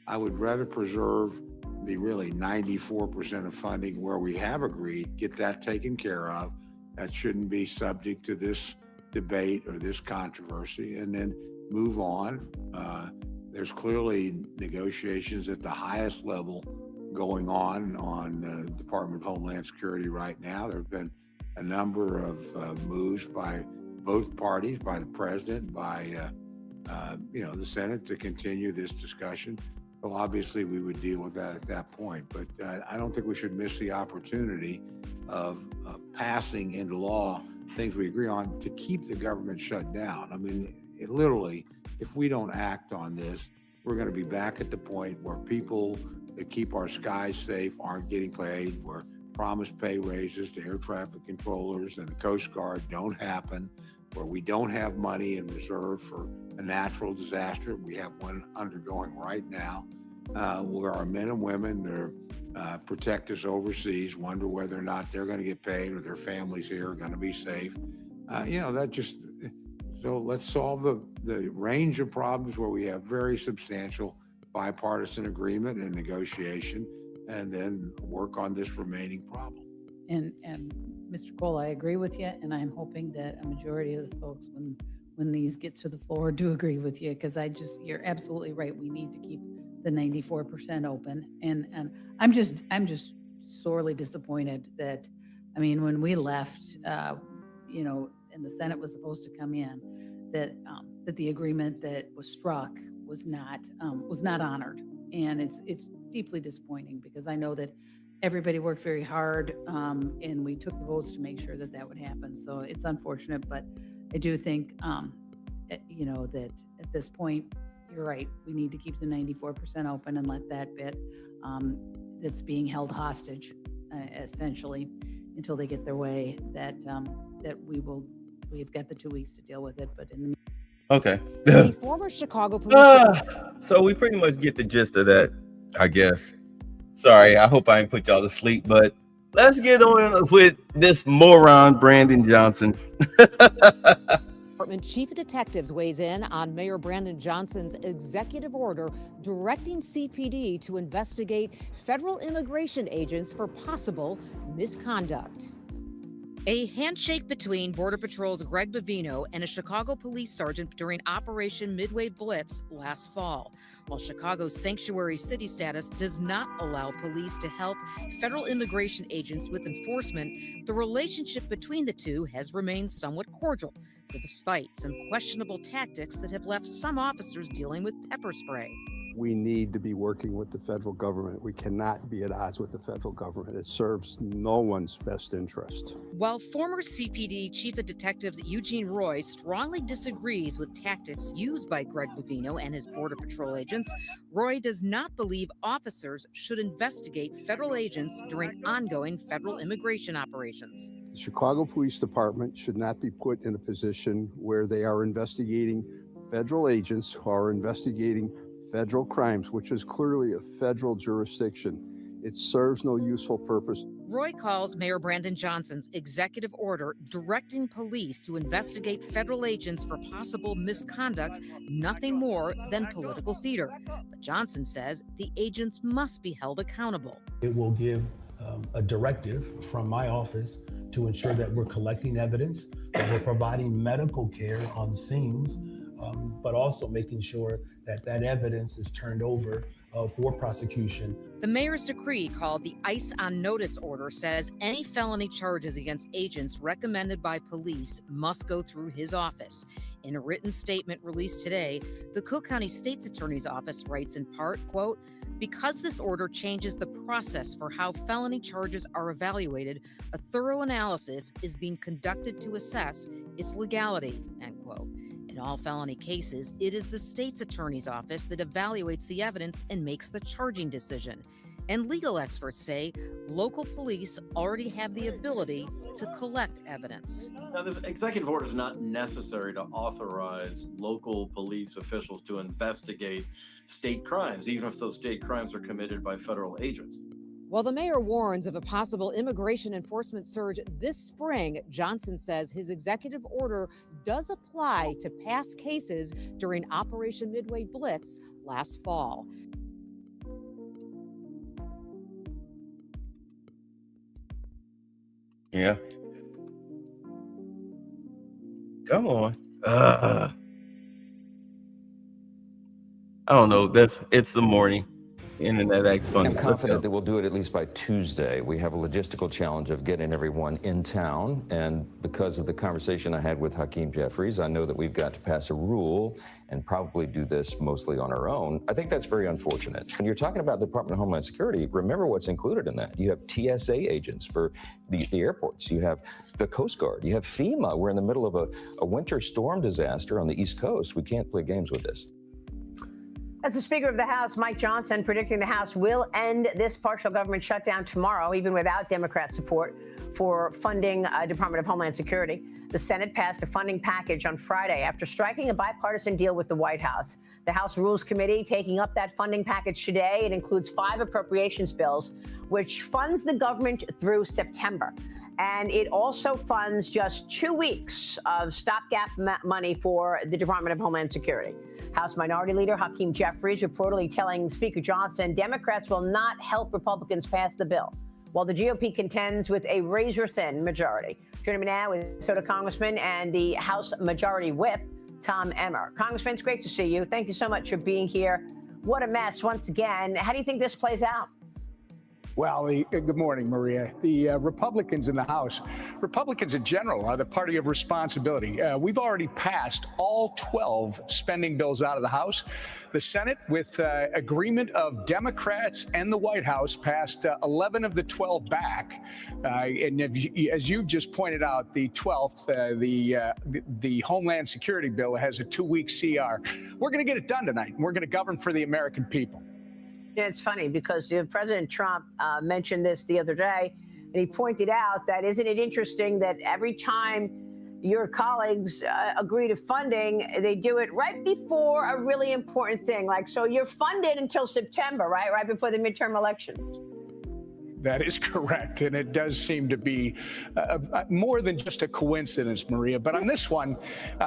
I would rather preserve the really 94% of funding where we have agreed, get that taken care of. That shouldn't be subject to this debate or this controversy and then move on. There's clearly negotiations at the highest level going on the Department of Homeland Security right now. There have been a number of moves by both parties, by the president, by the Senate to continue this discussion. So obviously we would deal with that at that point. But I don't think we should miss the opportunity of passing into law things we agree on to keep the government shut down. I mean, literally, if we don't act on this, we're going to be back at the point where people that keep our skies safe aren't getting paid, where promised pay raises to air traffic controllers and the Coast Guard don't happen, where we don't have money in reserve for a natural disaster. We have one undergoing right now, where our men and women that protect us overseas wonder whether or not they're going to get paid or their families here are going to be safe. So let's solve the range of problems where we have very substantial bipartisan agreement and negotiation, and then work on this remaining problem. And Mr. Cole, I agree with you, and I'm hoping that a majority of the folks, when these get to the floor, do agree with you, because you're absolutely right. We need to keep the 94% open, and I'm just sorely disappointed that, I mean, when we left, and the Senate was supposed to come in, that the agreement that was struck was not honored, and it's deeply disappointing, because I know that everybody worked very hard, and we took the votes to make sure that would happen. So it's unfortunate, but I do think that at this point, you're right. We need to keep the 94% open and let that bit that's being held hostage, essentially, until they get their way. We've got the 2 weeks to deal with it, but in the Okay. The former Chicago police. So we pretty much get the gist of that, I guess. Sorry, I hope I didn't put y'all to sleep, but let's get on with this moron, Brandon Johnson. Department Chief of Detectives weighs in on Mayor Brandon Johnson's executive order directing CPD to investigate federal immigration agents for possible misconduct. A handshake between Border Patrol's Greg Bavino and a Chicago police sergeant during Operation Midway Blitz last fall. While Chicago's sanctuary city status does not allow police to help federal immigration agents with enforcement, the relationship between the two has remained somewhat cordial, despite some questionable tactics that have left some officers dealing with pepper spray. We need to be working with the federal government. We cannot be at odds with the federal government. It serves no one's best interest. While former CPD Chief of Detectives Eugene Roy strongly disagrees with tactics used by Greg Bavino and his Border Patrol agents, Roy does not believe officers should investigate federal agents during ongoing federal immigration operations. The Chicago Police Department should not be put in a position where they are investigating federal agents who are investigating federal crimes, which is clearly a federal jurisdiction. It serves no useful purpose. Roy calls Mayor Brandon Johnson's executive order directing police to investigate federal agents for possible misconduct nothing more than political theater. But Johnson says the agents must be held accountable. It will give a directive from my office to ensure that we're collecting evidence, that we're providing medical care on scenes, but also making sure that evidence is turned over for prosecution. The mayor's decree, called the ICE on Notice order, says any felony charges against agents recommended by police must go through his office. In a written statement released today, the Cook County State's Attorney's Office writes in part, quote, "Because this order changes the process for how felony charges are evaluated, a thorough analysis is being conducted to assess its legality," end quote. In all felony cases, it is the state's attorney's office that evaluates the evidence and makes the charging decision. And legal experts say local police already have the ability to collect evidence. Now, this executive order is not necessary to authorize local police officials to investigate state crimes, even if those state crimes are committed by federal agents. While the mayor warns of a possible immigration enforcement surge this spring, Johnson says his executive order does apply to past cases during Operation Midway Blitz last fall. Yeah. Come on. I don't know. It's the morning. The internet acts funny. I'm confident that we'll do it at least by Tuesday. We have a logistical challenge of getting everyone in town, and because of the conversation I had with Hakeem Jeffries, I know that we've got to pass a rule and probably do this mostly on our own. I think that's very unfortunate. When you're talking about the Department of Homeland Security, remember what's included in that. You have TSA agents for the airports. You have the Coast Guard. You have FEMA. We're in the middle of a winter storm disaster on the East Coast. We can't play games with this. As the Speaker of the House, Mike Johnson, predicting the House will end this partial government shutdown tomorrow, even without Democrat support for funding Department of Homeland Security. The Senate passed a funding package on Friday after striking a bipartisan deal with the White House. The House Rules Committee taking up that funding package today. It includes 5 appropriations bills, which funds the government through September. And it also funds just 2 weeks of stopgap money for the Department of Homeland Security. House Minority Leader Hakeem Jeffries reportedly telling Speaker Johnson Democrats will not help Republicans pass the bill, while the GOP contends with a razor-thin majority. Joining me now is Minnesota Congressman and the House Majority Whip, Tom Emmer. Congressman, it's great to see you. Thank you so much for being here. What a mess once again. How do you think this plays out? Well, good morning, Maria. The Republicans in the House, Republicans in general, are the party of responsibility. We've already passed all 12 spending bills out of the House. The Senate, with agreement of Democrats and the White House, passed 11 of the 12 back. And as you just pointed out, the 12th, the Homeland Security bill has a 2-week CR. We're going to get it done tonight. We're going to govern for the American people. Yeah, it's funny because President Trump mentioned this the other day, and he pointed out that isn't it interesting that every time your colleagues agree to funding, they do it right before a really important thing. Like, so you're funded until September, right? Right before the midterm elections. That is correct. And it does seem to be more than just a coincidence, Maria. But on this one,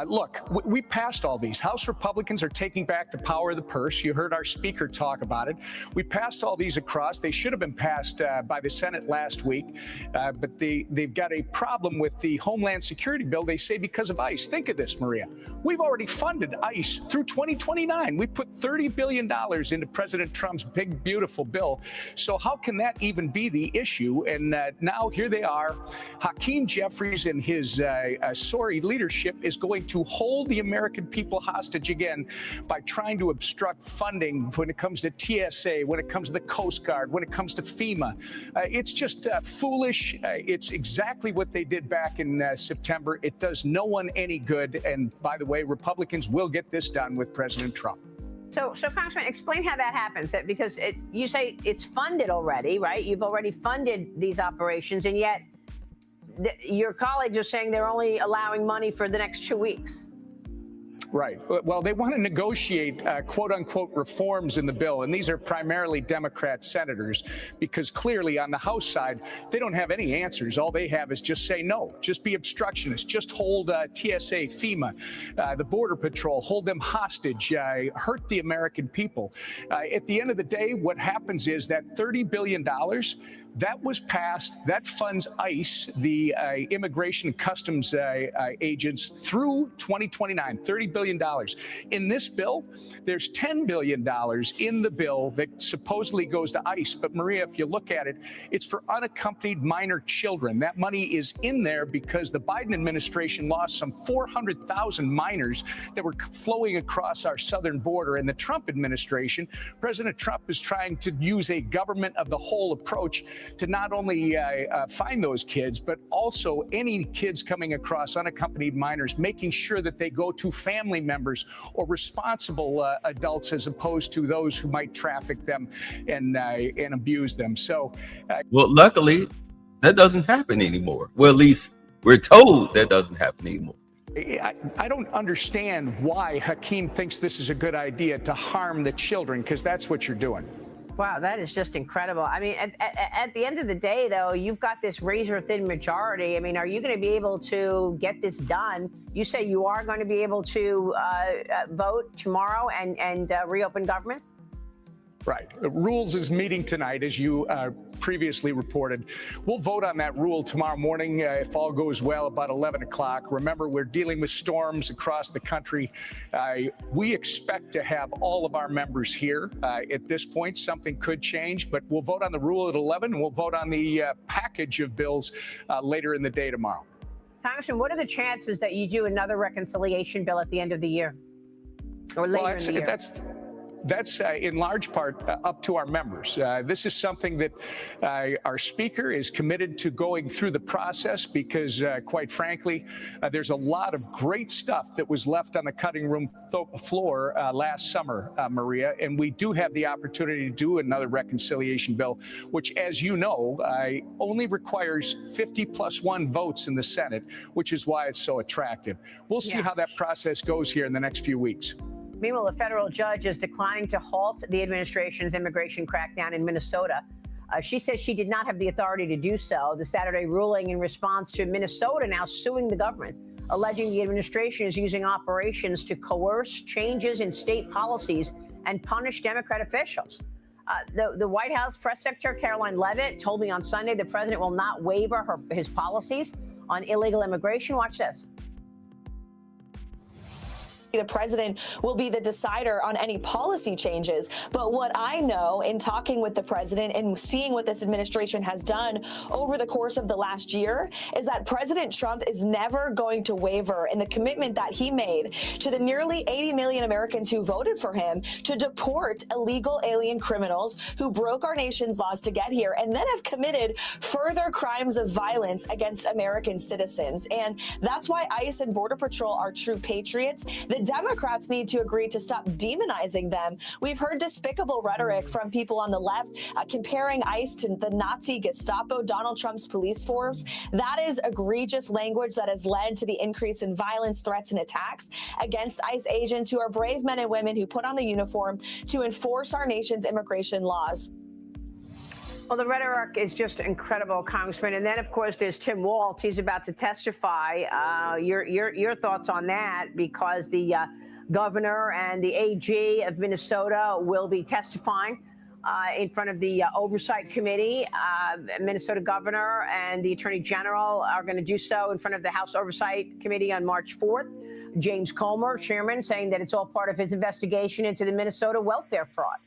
look, we passed all these. House Republicans are taking back the power of the purse. You heard our speaker talk about it. We passed all these across. They should have been passed by the Senate last week. But they've got a problem with the Homeland Security bill, they say, because of ICE. Think of this, Maria. We've already funded ICE through 2029. We put $30 billion into President Trump's big, beautiful bill. So how can that even be the issue? And now here they are. Hakeem Jeffries and his sorry leadership is going to hold the American people hostage again by trying to obstruct funding when it comes to TSA, when it comes to the Coast Guard, when it comes to FEMA. It's just foolish. It's exactly what they did back in September. It does no one any good. And by the way, Republicans will get this done with President Trump. So Congressman, explain how that happens. That because you say it's funded already, right? You've already funded these operations, and yet your colleagues are saying they're only allowing money for the next 2 weeks. Right. Well, they want to negotiate quote unquote reforms in the bill. And these are primarily Democrat senators, because clearly on the House side, they don't have any answers. All they have is just say no, just be obstructionist, just hold TSA, FEMA, the Border Patrol, hold them hostage, hurt the American people. At the end of the day, what happens is that $30 billion that was passed, that funds ICE, the Immigration and Customs agents, through 2029, $30 billion. In this bill, there's $10 billion in the bill that supposedly goes to ICE. But Maria, if you look at it, it's for unaccompanied minor children. That money is in there because the Biden administration lost some 400,000 minors that were flowing across our southern border. And the Trump administration, President Trump, is trying to use a government of the whole approach to not only find those kids, but also any kids coming across unaccompanied minors, making sure that they go to family members or responsible adults as opposed to those who might traffic them and abuse them. So, well, luckily, that doesn't happen anymore. Well, at least we're told that doesn't happen anymore. I don't understand why Hakeem thinks this is a good idea to harm the children, because that's what you're doing. Wow, that is just incredible. I mean, at the end of the day, though, you've got this razor-thin majority. I mean, are you going to be able to get this done? You say you are going to be able to vote tomorrow and reopen government? Right. The Rules is meeting tonight, as you previously reported. We'll vote on that rule tomorrow morning, if all goes well, about 11 o'clock. Remember, we're dealing with storms across the country. We expect to have all of our members here. At this point, something could change, but we'll vote on the rule at 11, and we'll vote on the package of bills later in the day tomorrow. Congressman, what are the chances that you do another reconciliation bill at the end of the year or later in the year? That's in large part up to our members. This is something that our Speaker is committed to going through the process because, quite frankly, there's a lot of great stuff that was left on the cutting room floor last summer, Maria, and we do have the opportunity to do another reconciliation bill, which, as you know, only requires 50+1 votes in the Senate, which is why it's so attractive. We'll see how that process goes here in the next few weeks. Meanwhile, a federal judge is declining to halt the administration's immigration crackdown in Minnesota. She says she did not have the authority to do so. The Saturday ruling in response to Minnesota now suing the government, alleging the administration is using operations to coerce changes in state policies and punish Democrat officials. The White House press secretary, Caroline Leavitt, told me on Sunday the president will not waiver his policies on illegal immigration. Watch this. The president will be the decider on any policy changes. But what I know in talking with the president and seeing what this administration has done over the course of the last year is that President Trump is never going to waver in the commitment that he made to the nearly 80 million Americans who voted for him to deport illegal alien criminals who broke our nation's laws to get here and then have committed further crimes of violence against American citizens. And that's why ICE and Border Patrol are true patriots. The Democrats need to agree to stop demonizing them. We've heard despicable rhetoric from people on the left comparing ICE to the Nazi Gestapo, Donald Trump's police force. That is egregious language that has led to the increase in violence, threats, and attacks against ICE agents who are brave men and women who put on the uniform to enforce our nation's immigration laws. Well, the rhetoric is just incredible, Congressman. And then, of course, there's Tim Walz. He's about to testify. Your thoughts on that, because the governor and the AG of Minnesota will be testifying in front of the Oversight Committee. Minnesota governor and the Attorney General are going to do so in front of the House Oversight Committee on March 4th. James Comer, chairman, saying that it's all part of his investigation into the Minnesota welfare fraud.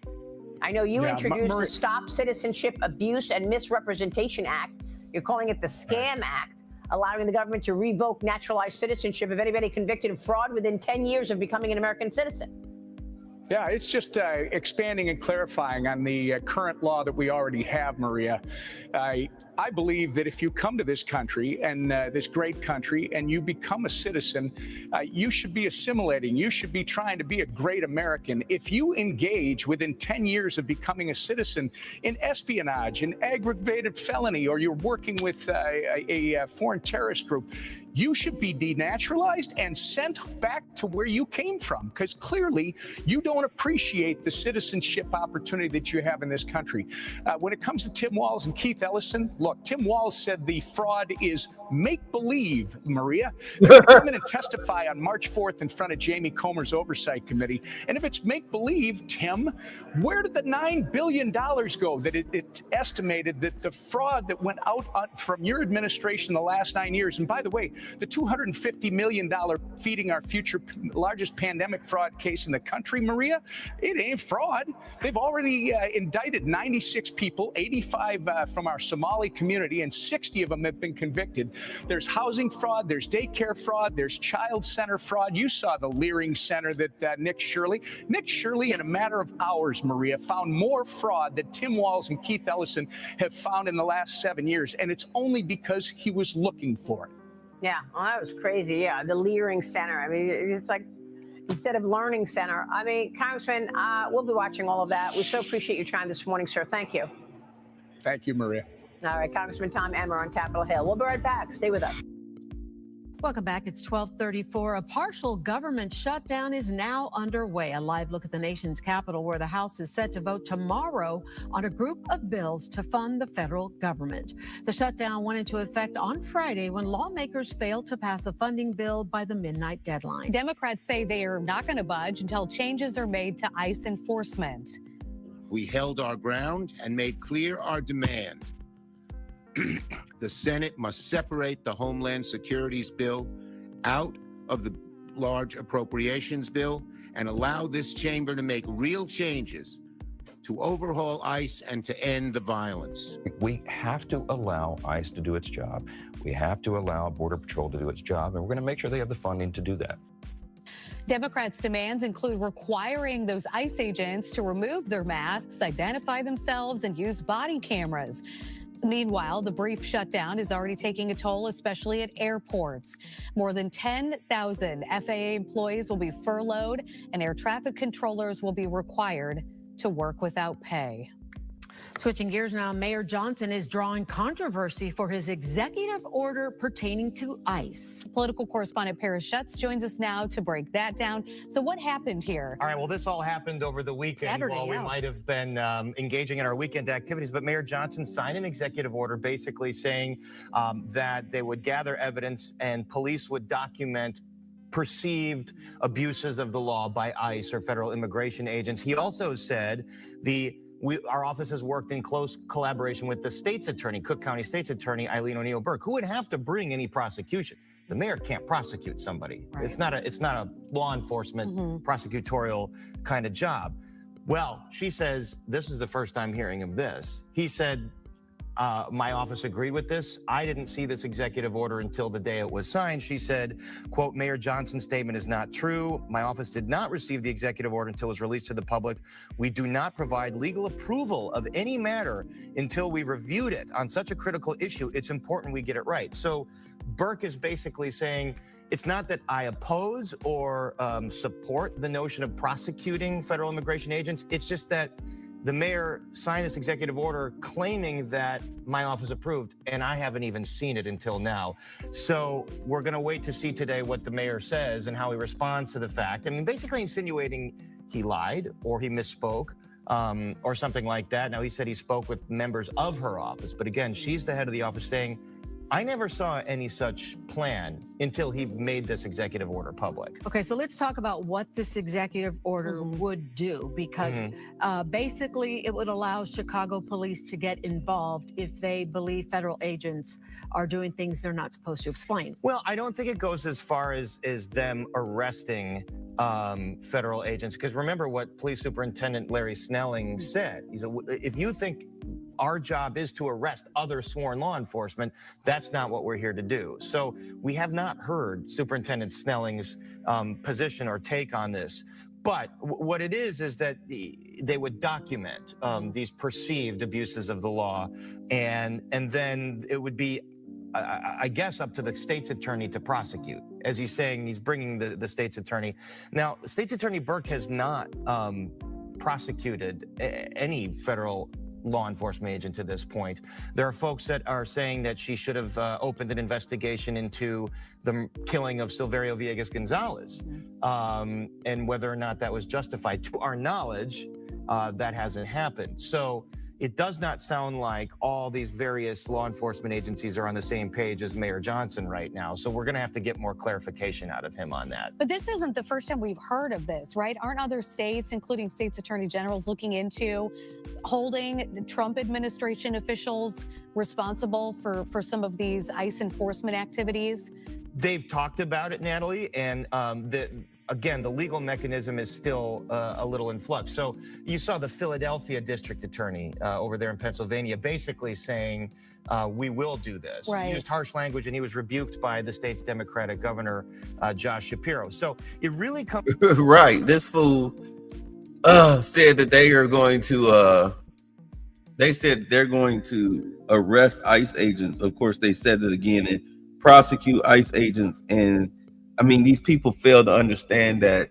I know you introduced the Stop Citizenship Abuse and Misrepresentation Act. You're calling it the Scam Act, allowing the government to revoke naturalized citizenship of anybody convicted of fraud within 10 years of becoming an American citizen. Yeah, it's just expanding and clarifying on the current law that we already have, Maria. I believe that if you come to this country and this great country and you become a citizen, you should be assimilating. You should be trying to be a great American. If you engage within 10 years of becoming a citizen in espionage, in aggravated felony, or you're working with a foreign terrorist group, you should be denaturalized and sent back to where you came from, because clearly you don't appreciate the citizenship opportunity that you have in this country. When it comes to Tim Walz and Keith Ellison, look, Tim Walz said the fraud is make-believe, Maria. They're going to come in and testify on March 4th in front of Jamie Comer's Oversight Committee. And if it's make-believe, Tim, where did the $9 billion go that it estimated that the fraud that went out from your administration the last 9 years, and by the way, the $250 million feeding our future largest pandemic fraud case in the country, Maria, it ain't fraud. They've already indicted 96 people, 85 from our Somali community, and 60 of them have been convicted. There's housing fraud, there's daycare fraud, there's child center fraud. You saw the Leering Center that Nick Shirley, in a matter of hours, Maria, found more fraud that Tim Walz and Keith Ellison have found in the last 7 years, and it's only because he was looking for it. Yeah, well, that was crazy. Yeah, the Leering Center. I mean, it's like instead of Learning Center. I mean, Congressman, we'll be watching all of that. We so appreciate your time this morning, sir. Thank you. Thank you, Maria. All right, Congressman Tom Emmer on Capitol Hill. We'll be right back. Stay with us. Welcome back. It's 12:34. A partial government shutdown is now underway. A live look at the nation's capital, where the House is set to vote tomorrow on a group of bills to fund the federal government. The shutdown went into effect on Friday when lawmakers failed to pass a funding bill by the midnight deadline. Democrats say they are not going to budge until changes are made to ICE enforcement. We held our ground and made clear our demand. The Senate must separate the Homeland Security's bill out of the large appropriations bill and allow this chamber to make real changes to overhaul ICE and to end the violence. We have to allow ICE to do its job. We have to allow Border Patrol to do its job, and we're going to make sure they have the funding to do that. Democrats' demands include requiring those ICE agents to remove their masks, identify themselves, and use body cameras. Meanwhile, the brief shutdown is already taking a toll, especially at airports. More than 10,000 FAA employees will be furloughed, and air traffic controllers will be required to work without pay. Switching gears now, Mayor Johnson is drawing controversy for his executive order pertaining to ICE. Political correspondent Paris Schutz joins us now to break that down. So what happened here? All right, well, this all happened over the weekend Saturday, while we might have been engaging in our weekend activities. But Mayor Johnson signed an executive order basically saying that they would gather evidence and police would document perceived abuses of the law by ICE or federal immigration agents. He also said our office has worked in close collaboration with the state's attorney, Cook County State's Attorney Eileen O'Neill Burke, who would have to bring any prosecution. The mayor can't prosecute somebody. Right. It's not a law enforcement prosecutorial kind of job. Well, she says this is the first I'm hearing of this. He said, my office agreed with this. I didn't see this executive order until the day it was signed. She said, quote, Mayor Johnson's statement is not true. My office did not receive the executive order until it was released to the public. We do not provide legal approval of any matter until we reviewed it. On such a critical issue, it's important we get it right. So Burke is basically saying, it's not that I oppose or support the notion of prosecuting federal immigration agents. It's just that the mayor signed this executive order claiming that my office approved, and I haven't even seen it until now. So we're going to wait to see today what the mayor says and how he responds to the fact. I mean, basically insinuating he lied or he misspoke or something like that. Now, he said he spoke with members of her office, but again, she's the head of the office saying, I never saw any such plan until he made this executive order public. Okay, so let's talk about what this executive order would do, because basically it would allow Chicago police to get involved if they believe federal agents are doing things they're not supposed to explain. Well, I don't think it goes as far as them arresting federal agents, because remember what Police Superintendent Larry Snelling said. He said, if you think our job is to arrest other sworn law enforcement, that's not what we're here to do. So we have not heard Superintendent Snelling's position or take on this. But what it is that they would document these perceived abuses of the law, and then it would be, I guess, up to the state's attorney to prosecute. As he's saying, he's bringing the state's attorney. Now, State's Attorney Burke has not prosecuted any federal law enforcement agent to this point. There are folks that are saying that she should have opened an investigation into the killing of Silverio Villegas Gonzalez, and whether or not that was justified. To our knowledge, that hasn't happened. So it does not sound like all these various law enforcement agencies are on the same page as Mayor Johnson right now. So we're going to have to get more clarification out of him on that. But this isn't the first time we've heard of this, right? Aren't other states, including states' attorney generals, looking into holding Trump administration officials responsible for some of these ICE enforcement activities? They've talked about it, Natalie, and again, the legal mechanism is still a little in flux. So you saw the Philadelphia district attorney over there in Pennsylvania basically saying, we will do this. Right. He used harsh language, and he was rebuked by the state's Democratic governor, Josh Shapiro. So it really comes... Right. This fool said that they are going to... they said they're going to arrest ICE agents. Of course, they said it again, and prosecute ICE agents. And I mean, these people fail to understand that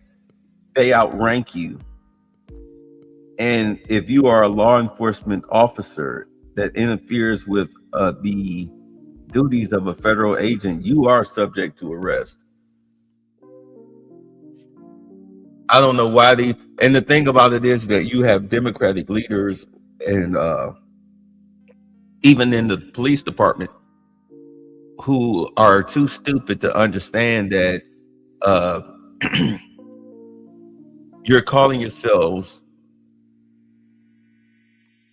they outrank you. And if you are a law enforcement officer that interferes with the duties of a federal agent, you are subject to arrest. I don't know why and the thing about it is that you have Democratic leaders and even in the police department who are too stupid to understand that you're calling yourselves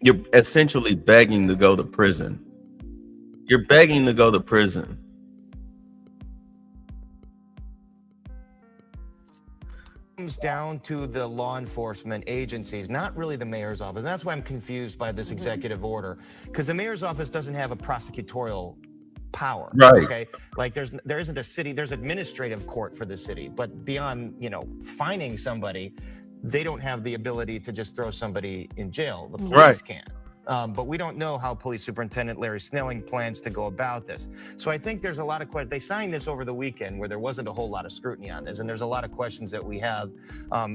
You're essentially begging to go to prison. You're begging to go to prison. Comes down to the law enforcement agencies, not really the mayor's office. And that's why I'm confused by this executive order, because the mayor's office doesn't have a prosecutorial power. Right. Okay. Like there isn't a city, there's administrative court for the city, but beyond, fining somebody, they don't have the ability to just throw somebody in jail. The police can. But we don't know how Police Superintendent Larry Snelling plans to go about this. So I think there's a lot of questions. They signed this over the weekend where there wasn't a whole lot of scrutiny on this. And there's a lot of questions that we have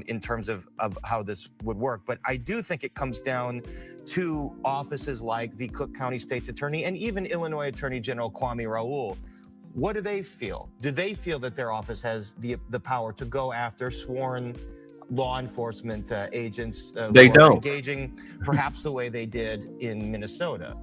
in terms of how this would work. But I do think it comes down to offices like the Cook County State's Attorney and even Illinois Attorney General Kwame Raoul. What do they feel? Do they feel that their office has the power to go after sworn law enforcement agents They who are don't. engaging perhaps the way they did in Minnesota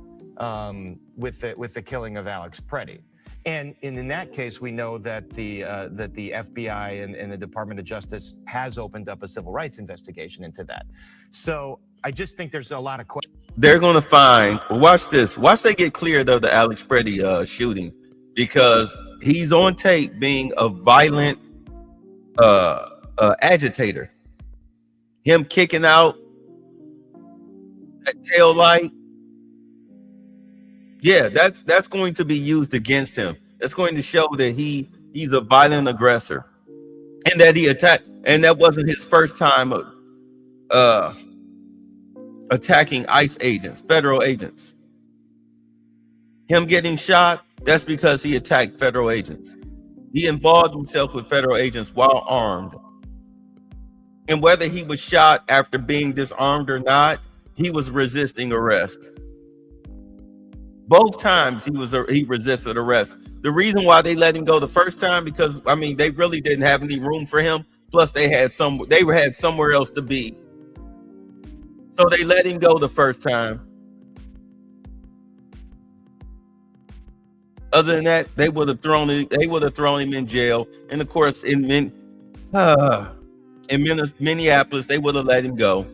with the killing of Alex Preddy? And in that case, we know that the FBI and the Department of Justice has opened up a civil rights investigation into that. So I just think there's a lot of questions. They're going to find, watch this. Watch they get cleared of the Alex Preddy shooting, because he's on tape being a violent agitator. Him kicking out that tail light. Yeah, that's going to be used against him. That's going to show that he's a violent aggressor, and that he attacked. And that wasn't his first time attacking ICE agents, federal agents. Him getting shot, that's because he attacked federal agents. He involved himself with federal agents while armed. And whether he was shot after being disarmed or not, he was resisting arrest. Both times he resisted arrest. The reason why they let him go the first time, because they really didn't have any room for him. Plus they had somewhere else to be. So they let him go the first time. Other than that, they would have thrown him in jail. And of course, in Minneapolis, they would have let him go.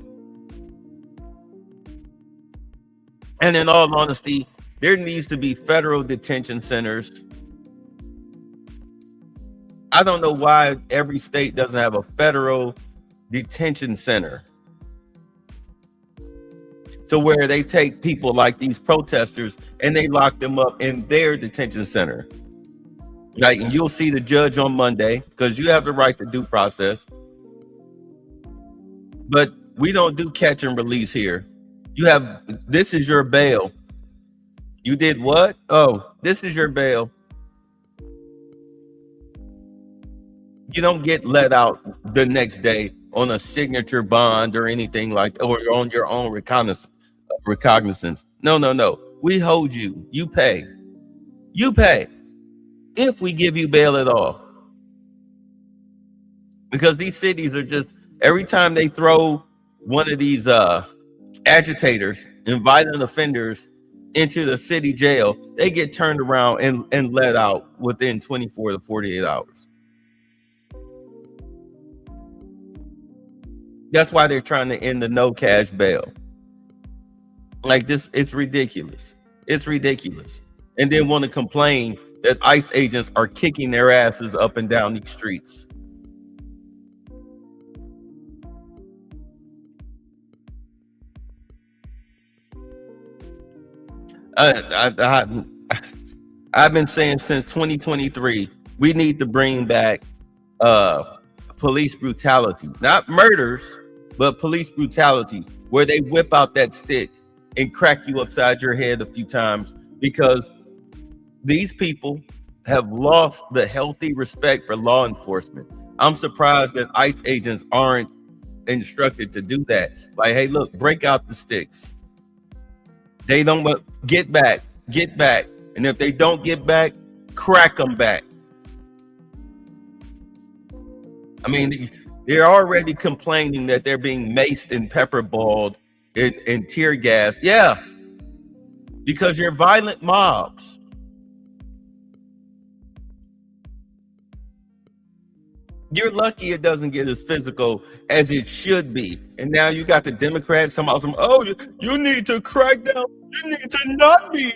And in all honesty, there needs to be federal detention centers. I don't know why every state doesn't have a federal detention center, to where they take people like these protesters and they lock them up in their detention center. Like, and you'll see the judge on Monday, because you have the right to due process. But we don't do catch and release here. This is your bail. You did what? Oh, this is your bail. You don't get let out the next day on a signature bond or anything like, or on your own recognizance. No. We hold you. You pay. If we give you bail at all. Because these cities are just, every time they throw one of these agitators and violent offenders into the city jail, they get turned around and let out within 24 to 48 hours. That's why they're trying to end the no cash bail. Like this, it's ridiculous. It's ridiculous. And then want to complain that ICE agents are kicking their asses up and down these streets. I've been saying since 2023, we need to bring back police brutality, not murders, but police brutality, where they whip out that stick and crack you upside your head a few times, because these people have lost the healthy respect for law enforcement. I'm surprised that ICE agents aren't instructed to do that. Like, hey, look, break out the sticks. They don't get back. And if they don't get back, crack them back. They're already complaining that they're being maced and pepperballed and tear gas. Yeah, because you're violent mobs. You're lucky it doesn't get as physical as it should be. And now you got the Democrats, some oh, you need to crack down. You need to not be.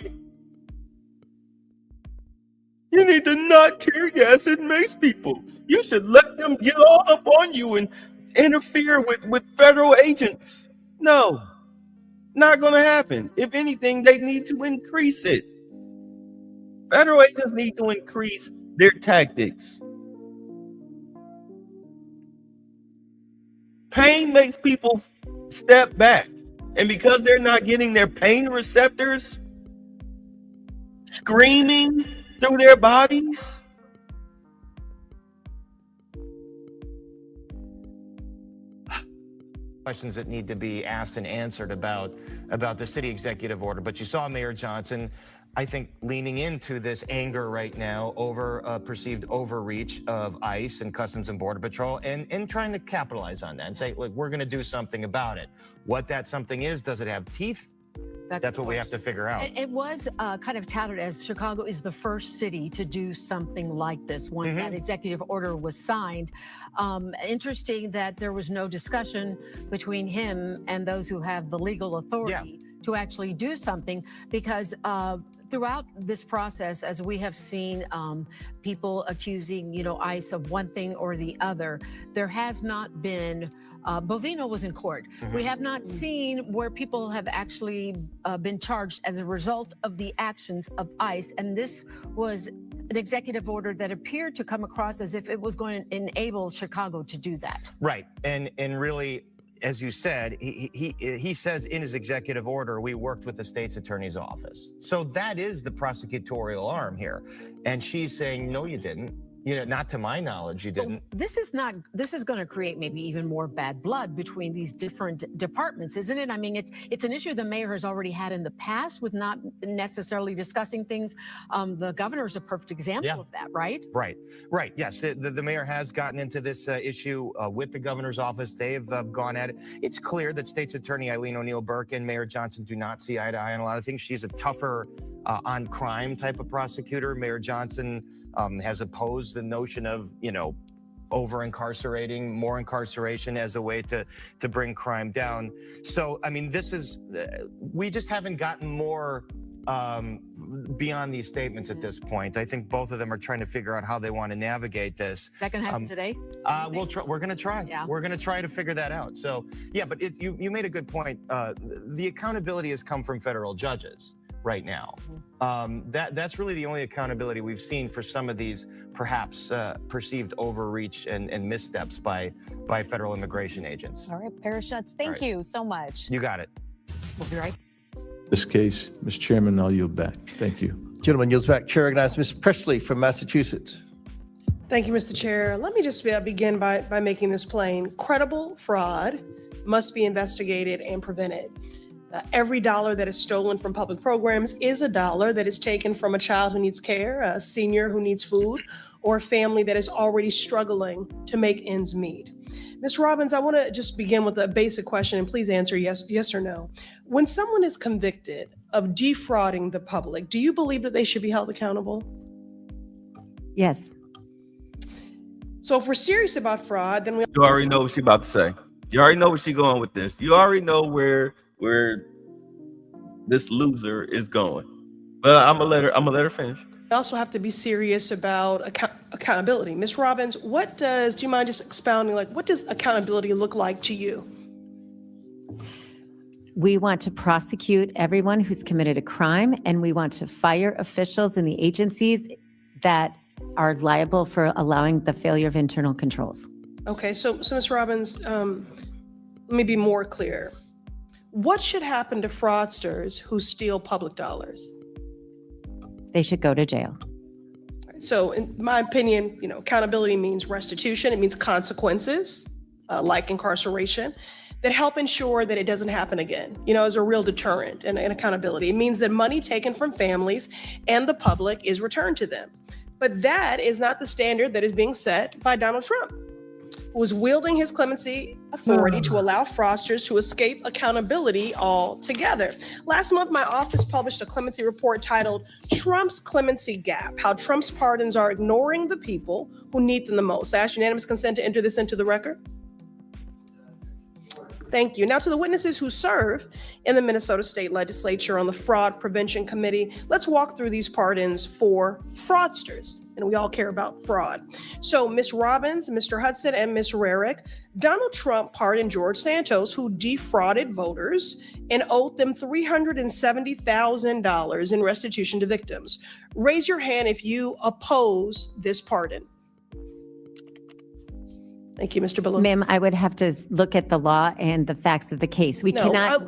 You need to not tear gas and mace people. You should let them get all up on you and interfere with federal agents. No, not going to happen. If anything, they need to increase it. Federal agents need to increase their tactics. Pain makes people step back. And because they're not getting their pain receptors screaming through their bodies, questions that need to be asked and answered about the city executive order. But you saw Mayor Johnson, I think, leaning into this anger right now over perceived overreach of ICE and Customs and Border Patrol and trying to capitalize on that and say, look, we're going to do something about it. What that something is, does it have teeth? That's what we have to figure out. It was kind of touted as Chicago is the first city to do something like this when that executive order was signed. Interesting that there was no discussion between him and those who have the legal authority to actually do something, because throughout this process, as we have seen people accusing, ICE of one thing or the other, there has not been Bovino was in court. We have not seen where people have actually been charged as a result of the actions of ICE. And this was an executive order that appeared to come across as if it was going to enable Chicago to do that. Right. And really, as you said, he says in his executive order, we worked with the state's attorney's office. So that is the prosecutorial arm here. And she's saying, no, you didn't. Not to my knowledge, you didn't. This is going to create maybe even more bad blood between these different departments, isn't it? I mean, it's an issue the mayor has already had in the past with not necessarily discussing things. The governor's a perfect example of that, right? Right. Yes, the mayor has gotten into this issue with the governor's office. They've gone at it. It's clear that State's Attorney Eileen O'Neill Burke and Mayor Johnson do not see eye to eye on a lot of things. She's a tougher on crime type of prosecutor. Mayor Johnson has opposed the notion of, over-incarcerating, more incarceration as a way to bring crime down. So, I mean, we just haven't gotten more beyond these statements at this point. I think both of them are trying to figure out how they want to navigate this. Is that going to happen today? We're going to try. Yeah. We're going to try to figure that out. So, yeah, but you made a good point. The accountability has come from federal judges right now. That's really the only accountability we've seen for some of these perhaps perceived overreach and missteps by federal immigration agents. All right, Parashutz, thank you so much. You got it. We'll be right. This case, Mr. Chairman, I'll yield back. Thank you. Gentleman yields back. Chair recognizes Ms. Presley from Massachusetts. Thank you, Mr. Chair. Let me just begin by making this plain. Credible fraud must be investigated and prevented. Every dollar that is stolen from public programs is a dollar that is taken from a child who needs care, a senior who needs food, or a family that is already struggling to make ends meet. Ms. Robbins, I want to just begin with a basic question, and please answer yes or no. When someone is convicted of defrauding the public, do you believe that they should be held accountable? Yes. So if we're serious about fraud, then we... You already know what she's about to say. You already know where she's going with this. You already know where this loser is going. But I'm gonna let her finish. We also have to be serious about accountability. Ms. Robbins, do you mind just expounding, what does accountability look like to you? We want to prosecute everyone who's committed a crime, and we want to fire officials in the agencies that are liable for allowing the failure of internal controls. Okay, so Ms. Robbins, let me be more clear. What should happen to fraudsters who steal public dollars? They should go to jail. So in my opinion, accountability means restitution. It means consequences, like incarceration, that help ensure that it doesn't happen again, as a real deterrent and accountability. It means that money taken from families and the public is returned to them. But that is not the standard that is being set by Donald Trump. who is wielding his clemency authority to allow fraudsters to escape accountability altogether. Last month, my office published a clemency report titled Trump's Clemency Gap, How Trump's Pardons Are Ignoring the People Who Need Them the Most. I ask unanimous consent to enter this into the record. Thank you. Now to the witnesses who serve in the Minnesota State Legislature on the Fraud Prevention Committee, let's walk through these pardons for fraudsters. And we all care about fraud. So Ms. Robbins, Mr. Hudson, and Ms. Rarick, Donald Trump pardoned George Santos, who defrauded voters and owed them $370,000 in restitution to victims. Raise your hand if you oppose this pardon. Thank you, Mr. Ballou. Ma'am, I would have to look at the law and the facts of the case. We cannot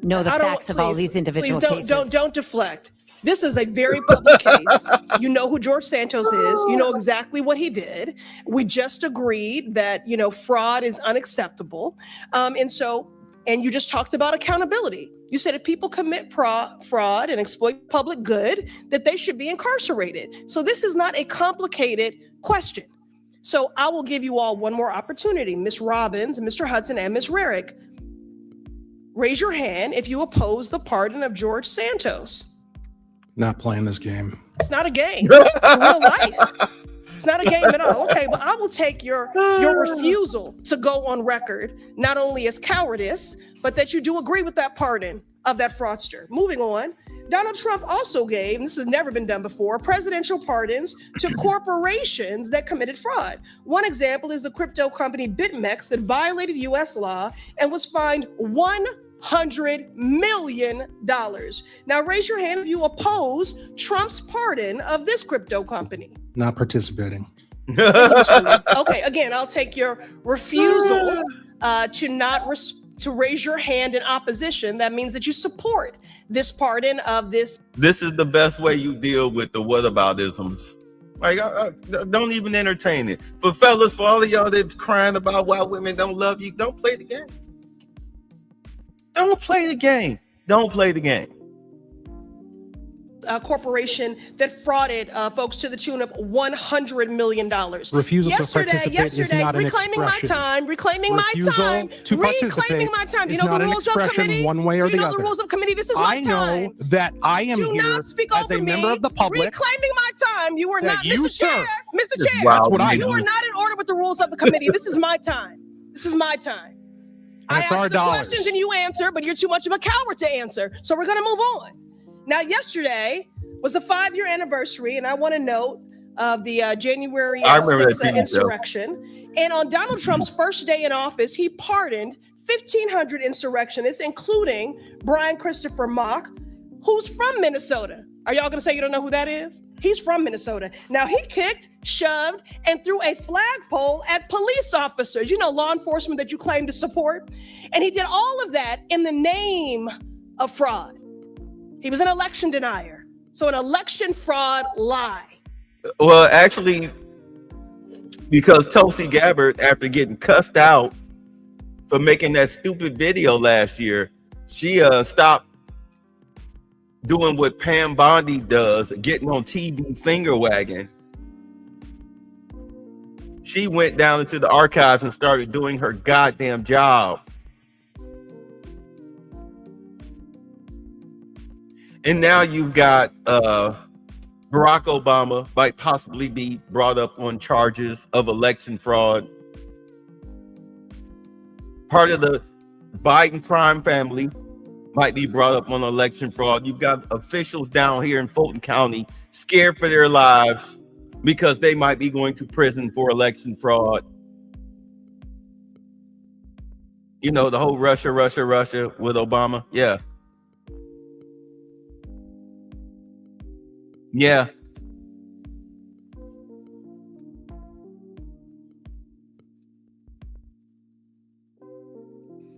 know the facts of all these individual cases. Don't deflect. This is a very public case. You know who George Santos is. You know exactly what he did. We just agreed that, fraud is unacceptable. And you just talked about accountability. You said if people commit fraud and exploit public good, that they should be incarcerated. So this is not a complicated question. So I will give you all one more opportunity. Ms. Robbins, Mr. Hudson, and Ms. Rarick, raise your hand if you oppose the pardon of George Santos. Not playing this game. It's not a game. It's real life. It's not a game at all. Okay, well, I will take your refusal to go on record, not only as cowardice, but that you do agree with that pardon of that fraudster. Moving on, Donald Trump also gave, and this has never been done before, presidential pardons to corporations that committed fraud. One example is the crypto company BitMEX that violated U.S. law and was fined $100 million. Now raise your hand if you oppose Trump's pardon of this crypto company. Not participating. Okay, again, I'll take your refusal to raise your hand in opposition. That means that you support this pardon of this. This is the best way you deal with the whataboutisms. Like, don't even entertain it. For fellas, for all of y'all that's crying about why women don't love you, don't play the game. Don't play the game. Don't play the game. A corporation that frauded folks to the tune of $100 million. Refusal to participate is not an reclaiming expression. Reclaiming my time. To participate You is know not the an rules of expression committee? one way or Do you the know other. the rules of committee? This is my time. I know that I am here as a member of the public. Reclaiming my time. You are that not, you Mr. Chair. Mr. Chair. That's what I You do. are not in order with the rules of the committee. This is my time. This is my time. That's I our ask the dollars. questions and you answer, but you're too much of a coward to answer. So we're going to move on. Now, yesterday was the 5-year anniversary, and I want to note of the January 6th insurrection. And on Donald Trump's first day in office, he pardoned 1,500 insurrectionists, including Brian Christopher Mock, who's from Minnesota. Are y'all going to say you don't know who that is? He's from Minnesota. Now, he kicked, shoved, and threw a flagpole at police officers, law enforcement that you claim to support. And he did all of that in the name of fraud. He was an election denier. So an election fraud lie. Well, actually, because Tulsi Gabbard, after getting cussed out for making that stupid video last year, she stopped doing what Pam Bondi does, getting on TV finger wagging. She went down into the archives and started doing her goddamn job. And now you've got Barack Obama might possibly be brought up on charges of election fraud. Part of the Biden crime family might be brought up on election fraud. You've got officials down here in Fulton County scared for their lives because they might be going to prison for election fraud. The whole Russia with Obama. Yeah. Yeah.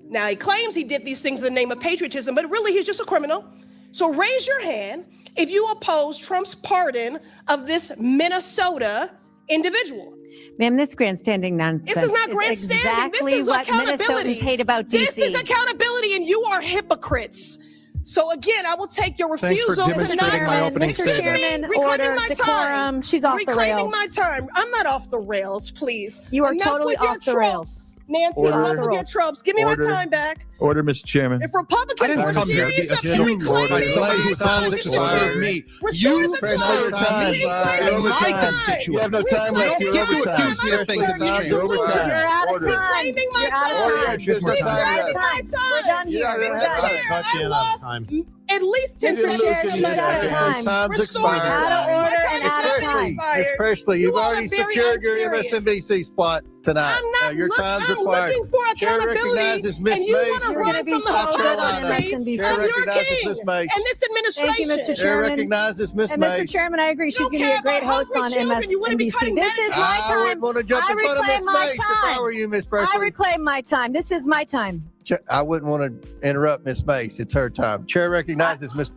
Now, he claims he did these things in the name of patriotism, but really he's just a criminal. So raise your hand if you oppose Trump's pardon of this Minnesota individual. Ma'am, this grandstanding nonsense This is not grandstanding. exactly This is what accountability. Minnesotans hate about D.C. This is accountability, and you are hypocrites. So again, I will take your Thanks for refusal to demonstrating not my opening Excuse statement. me, Chairman, reclaiming order, my decorum. time. She's off the Reclaiming rails. my time. I'm not off the rails, please. You are Enough totally with your off the tropes. rails. Nancy, Order. enough with your tropes. Give me Order. my time back. Order, Mr. Chairman. If Republicans were come here to be serious about accused by reclaiming somebody my who's time, supposed to serve me. restore You the serve time. me Reclaim and my my time. constituents. You have no time left. You You're don't get to overtime. accuse me of things that you can't do. Overtime. You're out of Order. time. Reclaiming my You're out of Order. time. There's no You're time out of left. time. We're done You're here. not We're gonna have done. time. Touch in on time. At least 10 Mr. seconds. Chair, she's out of time. Time's Restore expired. the Out of time. order My and time out is of not time. expired. Ms. Presley, you've You all are already very secured your unserious. MSNBC spot tonight. I'm time's I'm required. looking for Chair accountability, recognizes Miss and you Mays want to from You're run gonna be from so the South good on Carolina. hypocrisy MSNBC. Chair of your recognizes king Miss Mays. and this administration. Thank you, Mr. Chair Chairman. recognizes Miss And Mays. Mr. Chairman, I agree. She's You going to care be a great about host on hungry children. You wanna be MSNBC. cutting This is bananas. my I time. wouldn't want to jump I in front of reclaim Miss my Mays if I time. were you, Miss I Presley. reclaim my time. This is my time. I wouldn't want to interrupt Miss Mays. It's her time. Chair recognizes Miss.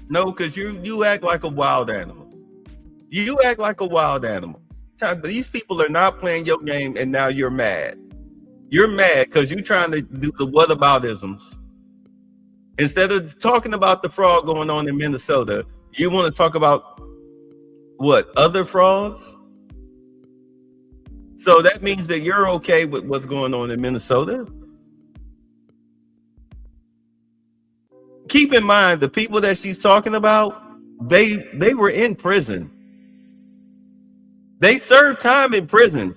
No, because you act like a wild animal. You act like a wild animal. These people are not playing your game, and now you're mad. You're mad because you're trying to do the whataboutisms. Instead of talking about the fraud going on in Minnesota, you want to talk about what? Other frauds? So that means that you're okay with what's going on in Minnesota? Keep in mind, the people that she's talking about, they were in prison. They served time in prison.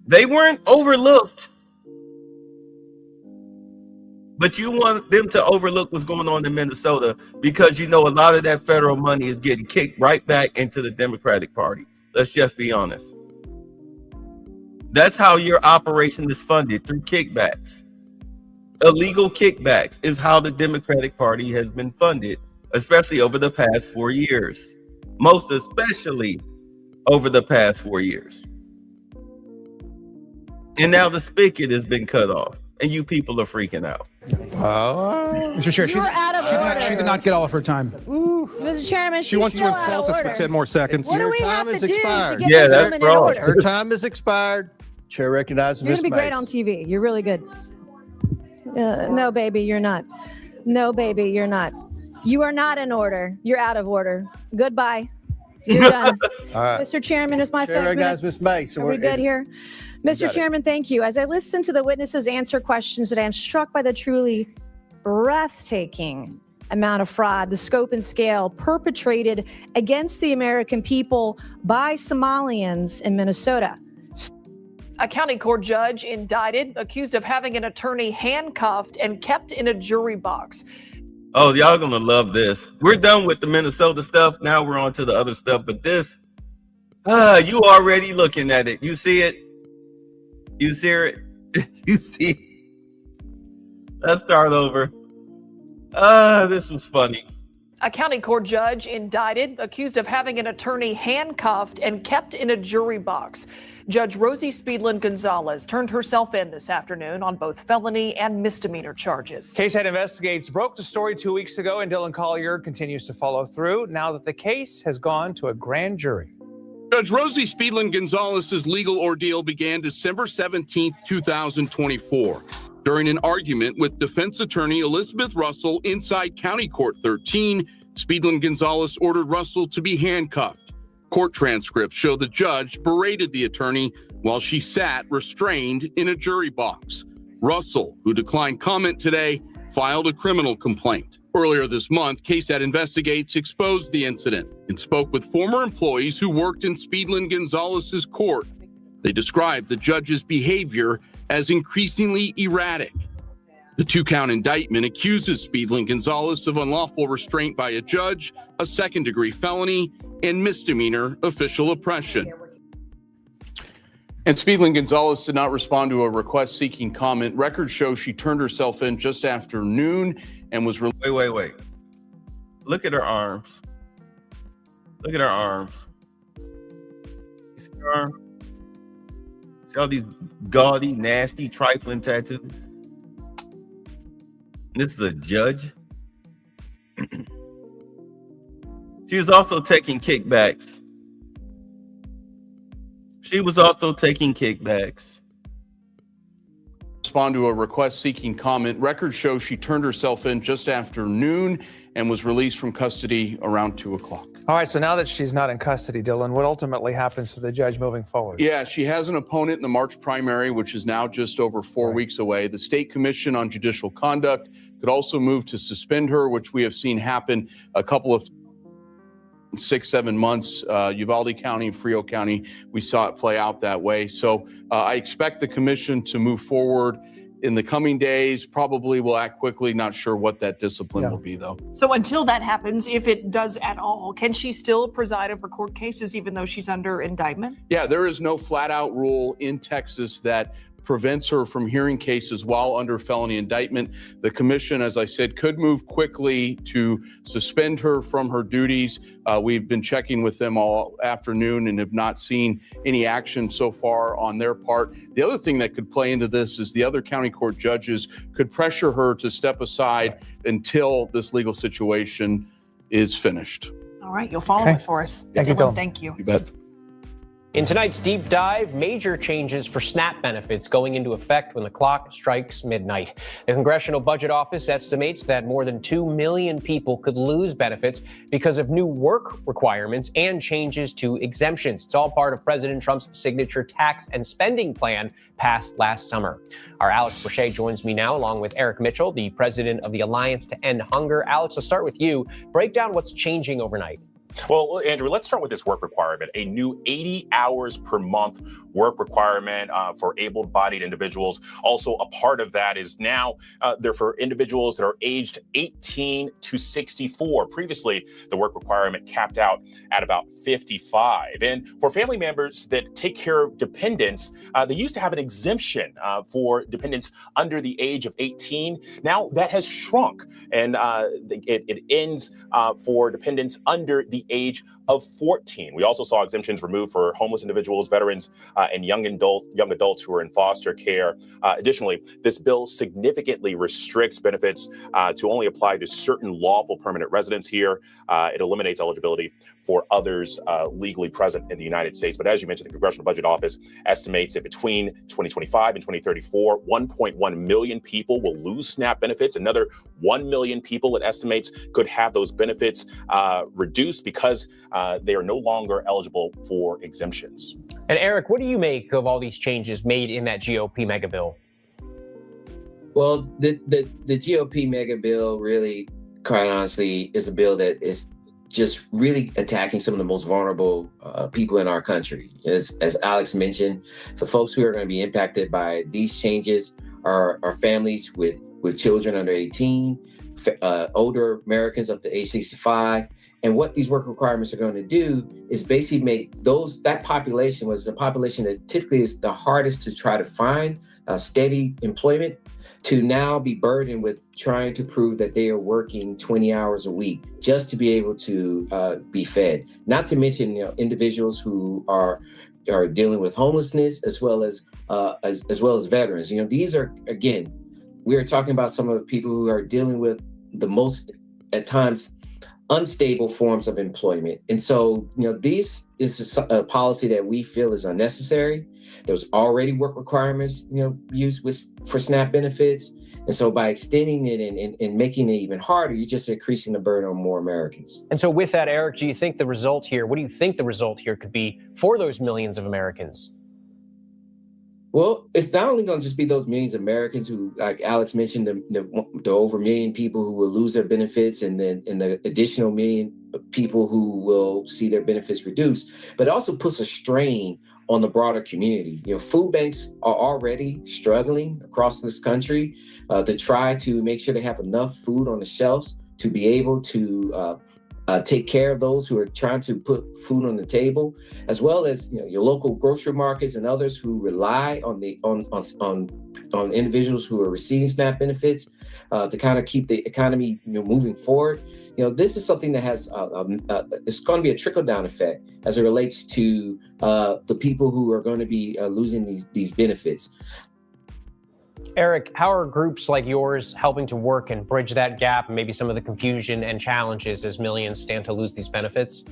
They weren't overlooked. But you want them to overlook what's going on in Minnesota because you know a lot of that federal money is getting kicked right back into the Democratic Party. Let's just be honest. That's how your operation is funded, through kickbacks. Illegal kickbacks is how the Democratic Party has been funded, especially over the past 4 years. Most especially over the past 4 years. And now the spigot has been cut off, and you people are freaking out. Mr. Chair, You're out of order. she did not get all of her time. Mr. Chairman, She wants to still out of insult us for order. 10 more seconds. What do we Your have time to is do expired. to get Yeah, this that's woman in wrong. order? Her time is expired. Chair recognizes You're Miss going to be Mays. great on TV. You're really good. No, baby, you're not. No, baby, you're not. You are not in order. You're out of order. Goodbye. You're done. All right. Mr. Chairman, it's my Chair 5 recognizes minutes. Miss Mays. Are we good here? got Mr. it. Chairman, thank you. As I listen to the witnesses answer questions today, I'm struck by the truly breathtaking amount of fraud, the scope and scale perpetrated against the American people by Somalians in Minnesota. A county court judge indicted, accused of having an attorney handcuffed and kept in a jury box. Oh, y'all gonna love this. We're done with the Minnesota stuff. Now we're on to the other stuff. But this, you already looking at it. You see it? You see it? You see? Let's start over. This was funny. A county court judge indicted, accused of having an attorney handcuffed and kept in a jury box. Judge Rosie Speedland Gonzalez turned herself in this afternoon on both felony and misdemeanor charges. KSAT Investigates broke the story 2 weeks ago, and Dylan Collier continues to follow through now that the case has gone to a grand jury. Judge Rosie Speedland Gonzalez's legal ordeal began December 17, 2024, during an argument with defense attorney Elizabeth Russell inside County Court 13. Speedland Gonzalez ordered Russell to be handcuffed. Court transcripts show the judge berated the attorney while she sat restrained in a jury box. Russell, who declined comment today, filed a criminal complaint. Earlier this month, KSAT Investigates exposed the incident and spoke with former employees who worked in Speedland Gonzalez's court. They described the judge's behavior as increasingly erratic. The 2-count indictment accuses Speedland Gonzalez of unlawful restraint by a judge, a second-degree felony, and misdemeanor official oppression. And Speedland Gonzalez did not respond to a request seeking comment. Records show she turned herself in just after noon and was... Wait. Look at her arms. Look at her arms. You see her arm? See all these gaudy, nasty, trifling tattoos? This is a judge. She was also taking kickbacks. respond to a request seeking comment. Records show she turned herself in just after noon and was released from custody around 2 o'clock. All right, so now that she's not in custody, Dylan, what ultimately happens to the judge moving forward? Yeah, she has an opponent in the March primary, which is now just over 4 weeks away. The State Commission on Judicial Conduct could also move to suspend her, which we have seen happen a couple of 6-7 months. Uvalde County and Frio County, we saw it play out that way. So I expect the commission to move forward in the coming days. Probably will act quickly. Not sure what that discipline will be, though. So until that happens, if it does at all, can she still preside over court cases even though she's under indictment? Yeah, there is no flat out rule in Texas that prevents her from hearing cases while under felony indictment. The commission, as I said, could move quickly to suspend her from her duties. We've been checking with them all afternoon and have not seen any action so far on their part. The other thing that could play into this is the other county court judges could pressure her to step aside until this legal situation is finished. All right, you'll follow it for us. Thank you, Dylan, Dylan. thank you. You bet. In tonight's deep dive, major changes for SNAP benefits going into effect when the clock strikes midnight. The Congressional Budget Office estimates that more than 2 million people could lose benefits because of new work requirements and changes to exemptions. It's all part of President Trump's signature tax and spending plan passed last summer. Our Alex Brochet joins me now, along with Eric Mitchell, the president of the Alliance to End Hunger. Alex, I'll start with you. Break down what's changing overnight. Well, Andrew, let's start with this work requirement, a new 80 hours per month work requirement for able-bodied individuals. Also, a part of that is now they're for individuals that are aged 18 to 64. Previously, the work requirement capped out at about 55. And for family members that take care of dependents, they used to have an exemption for dependents under the age of 18. Now that has shrunk, and it ends for dependents under the age of 14. We also saw exemptions removed for homeless individuals, veterans, and young adults who are in foster care. Additionally, this bill significantly restricts benefits to only apply to certain lawful permanent residents here. It eliminates eligibility for others legally present in the United States. But as you mentioned, the Congressional Budget Office estimates that between 2025 and 2034, 1.1 million people will lose SNAP benefits. Another 1 million people, it estimates, could have those benefits reduced because they are no longer eligible for exemptions. And Eric, what do you make of all these changes made in that GOP mega bill? Well, the GOP mega bill really, quite honestly, is a bill that is just really attacking some of the most vulnerable people in our country. As Alex mentioned, the folks who are going to be impacted by these changes are families with children under 18, older Americans up to age 65. And what these work requirements are going to do is basically make that population was the population that typically is the hardest to try to find steady employment, to now be burdened with trying to prove that they are working 20 hours a week just to be able to be fed. Not to mention, individuals who are dealing with homelessness as well as veterans. These are, again, we are talking about some of the people who are dealing with the most, at times, unstable forms of employment. And so, this is a policy that we feel is unnecessary. There was already work requirements, used for SNAP benefits. And so by extending it and making it even harder, you're just increasing the burden on more Americans. And so with that, Eric, what do you think the result here could be for those millions of Americans? Well, it's not only going to just be those millions of Americans who, like Alex mentioned, the over 1 million people who will lose their benefits, and the additional 1 million people who will see their benefits reduced, but it also puts a strain on the broader community. Food banks are already struggling across this country to try to make sure they have enough food on the shelves to be able to take care of those who are trying to put food on the table, as well as your local grocery markets and others who rely on individuals who are receiving SNAP benefits to kind of keep the economy moving forward. This is something that has it's going to be a trickle-down effect as it relates to the people who are going to be losing these benefits. Eric, how are groups like yours helping to work and bridge that gap and maybe some of the confusion and challenges as millions stand to lose these benefits?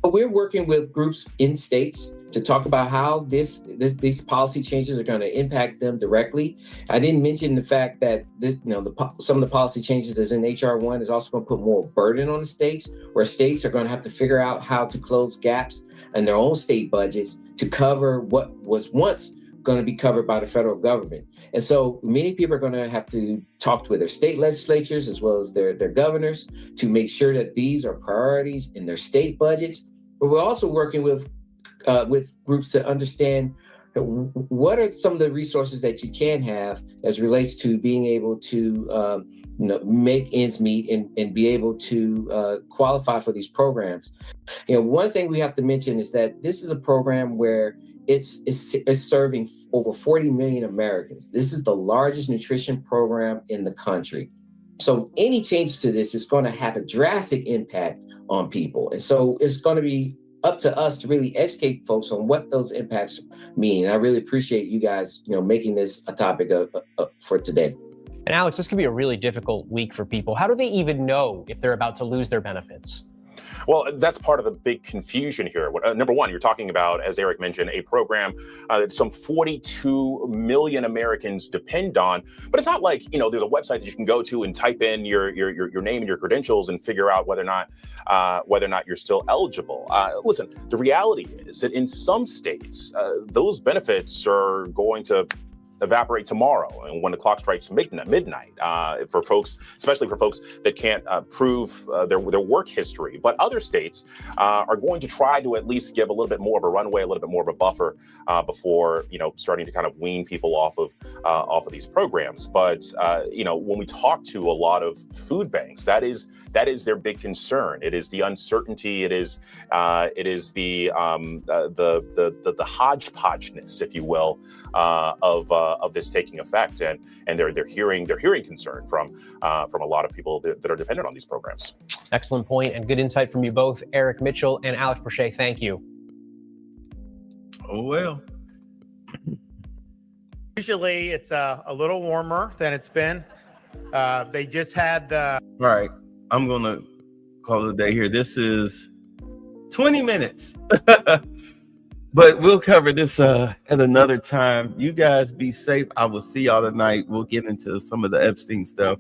We're working with groups in states to talk about how these policy changes are going to impact them directly. I didn't mention the fact that some of the policy changes that's in HR 1 is also going to put more burden on the states, where states are going to have to figure out how to close gaps in their own state budgets to cover what was once going to be covered by the federal government. And so many people are going to have to talk with their state legislatures as well as their governors to make sure that these are priorities in their state budgets. But we're also working with groups to understand what are some of the resources that you can have as relates to being able to make ends meet and be able to qualify for these programs. One thing we have to mention is that this is a program where it's serving over 40 million Americans. This is the largest nutrition program in the country. So any changes to this is going to have a drastic impact on people. And so it's going to be up to us to really educate folks on what those impacts mean. And I really appreciate you guys, making this a topic for today. And Alex, this could be a really difficult week for people. How do they even know if they're about to lose their benefits? Well, that's part of the big confusion here. Number one, you're talking about, as Eric mentioned, a program that some 42 million Americans depend on. But it's not like, there's a website that you can go to and type in your name and your credentials and figure out whether or not you're still eligible. Listen, the reality is that in some states, those benefits are going to evaporate tomorrow, and when the clock strikes midnight, for folks, especially for folks that can't prove their work history. But other states are going to try to at least give a little bit more of a runway, a little bit more of a buffer before starting to kind of wean people off of these programs. But when we talk to a lot of food banks, that is their big concern. It is the uncertainty. It is the hodgepodgeness, if you will, of this taking effect, and they're hearing concern from a lot of people that are dependent on these programs. Excellent point and good insight from you both, Eric Mitchell and Alex Brochet. Thank you. Oh well. Usually it's a little warmer than it's been. They just had the. All right, I'm gonna call it a day here. This is 20 minutes. But we'll cover this at another time. You guys be safe. I will see y'all tonight. We'll get into some of the Epstein stuff.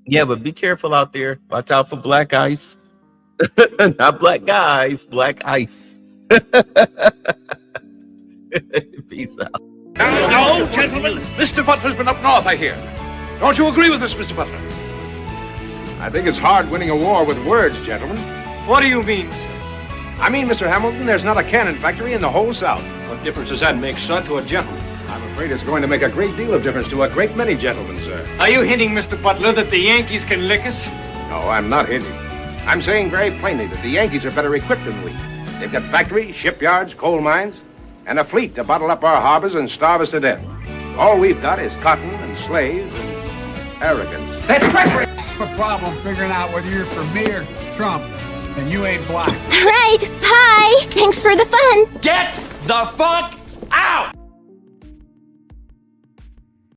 Yeah, but be careful out there. Watch out for black ice. Not black guys, black ice. Peace out. Now, gentlemen, Mr. Butler's been up north, I hear. Don't you agree with us, Mr. Butler? I think it's hard winning a war with words, gentlemen. What do you mean, sir? I mean, Mr. Hamilton, there's not a cannon factory in the whole South. What difference does that make, sir, to a gentleman? I'm afraid it's going to make a great deal of difference to a great many gentlemen, sir. Are you hinting, Mr. Butler, that the Yankees can lick us? No, I'm not hinting. I'm saying very plainly that the Yankees are better equipped than we. They've got factories, shipyards, coal mines, and a fleet to bottle up our harbors and starve us to death. All we've got is cotton and slaves and arrogance. That's treachery! A problem figuring out whether you're for me or Trump, and you ain't black. All right, hi! Thanks for the fun! Get the fuck out!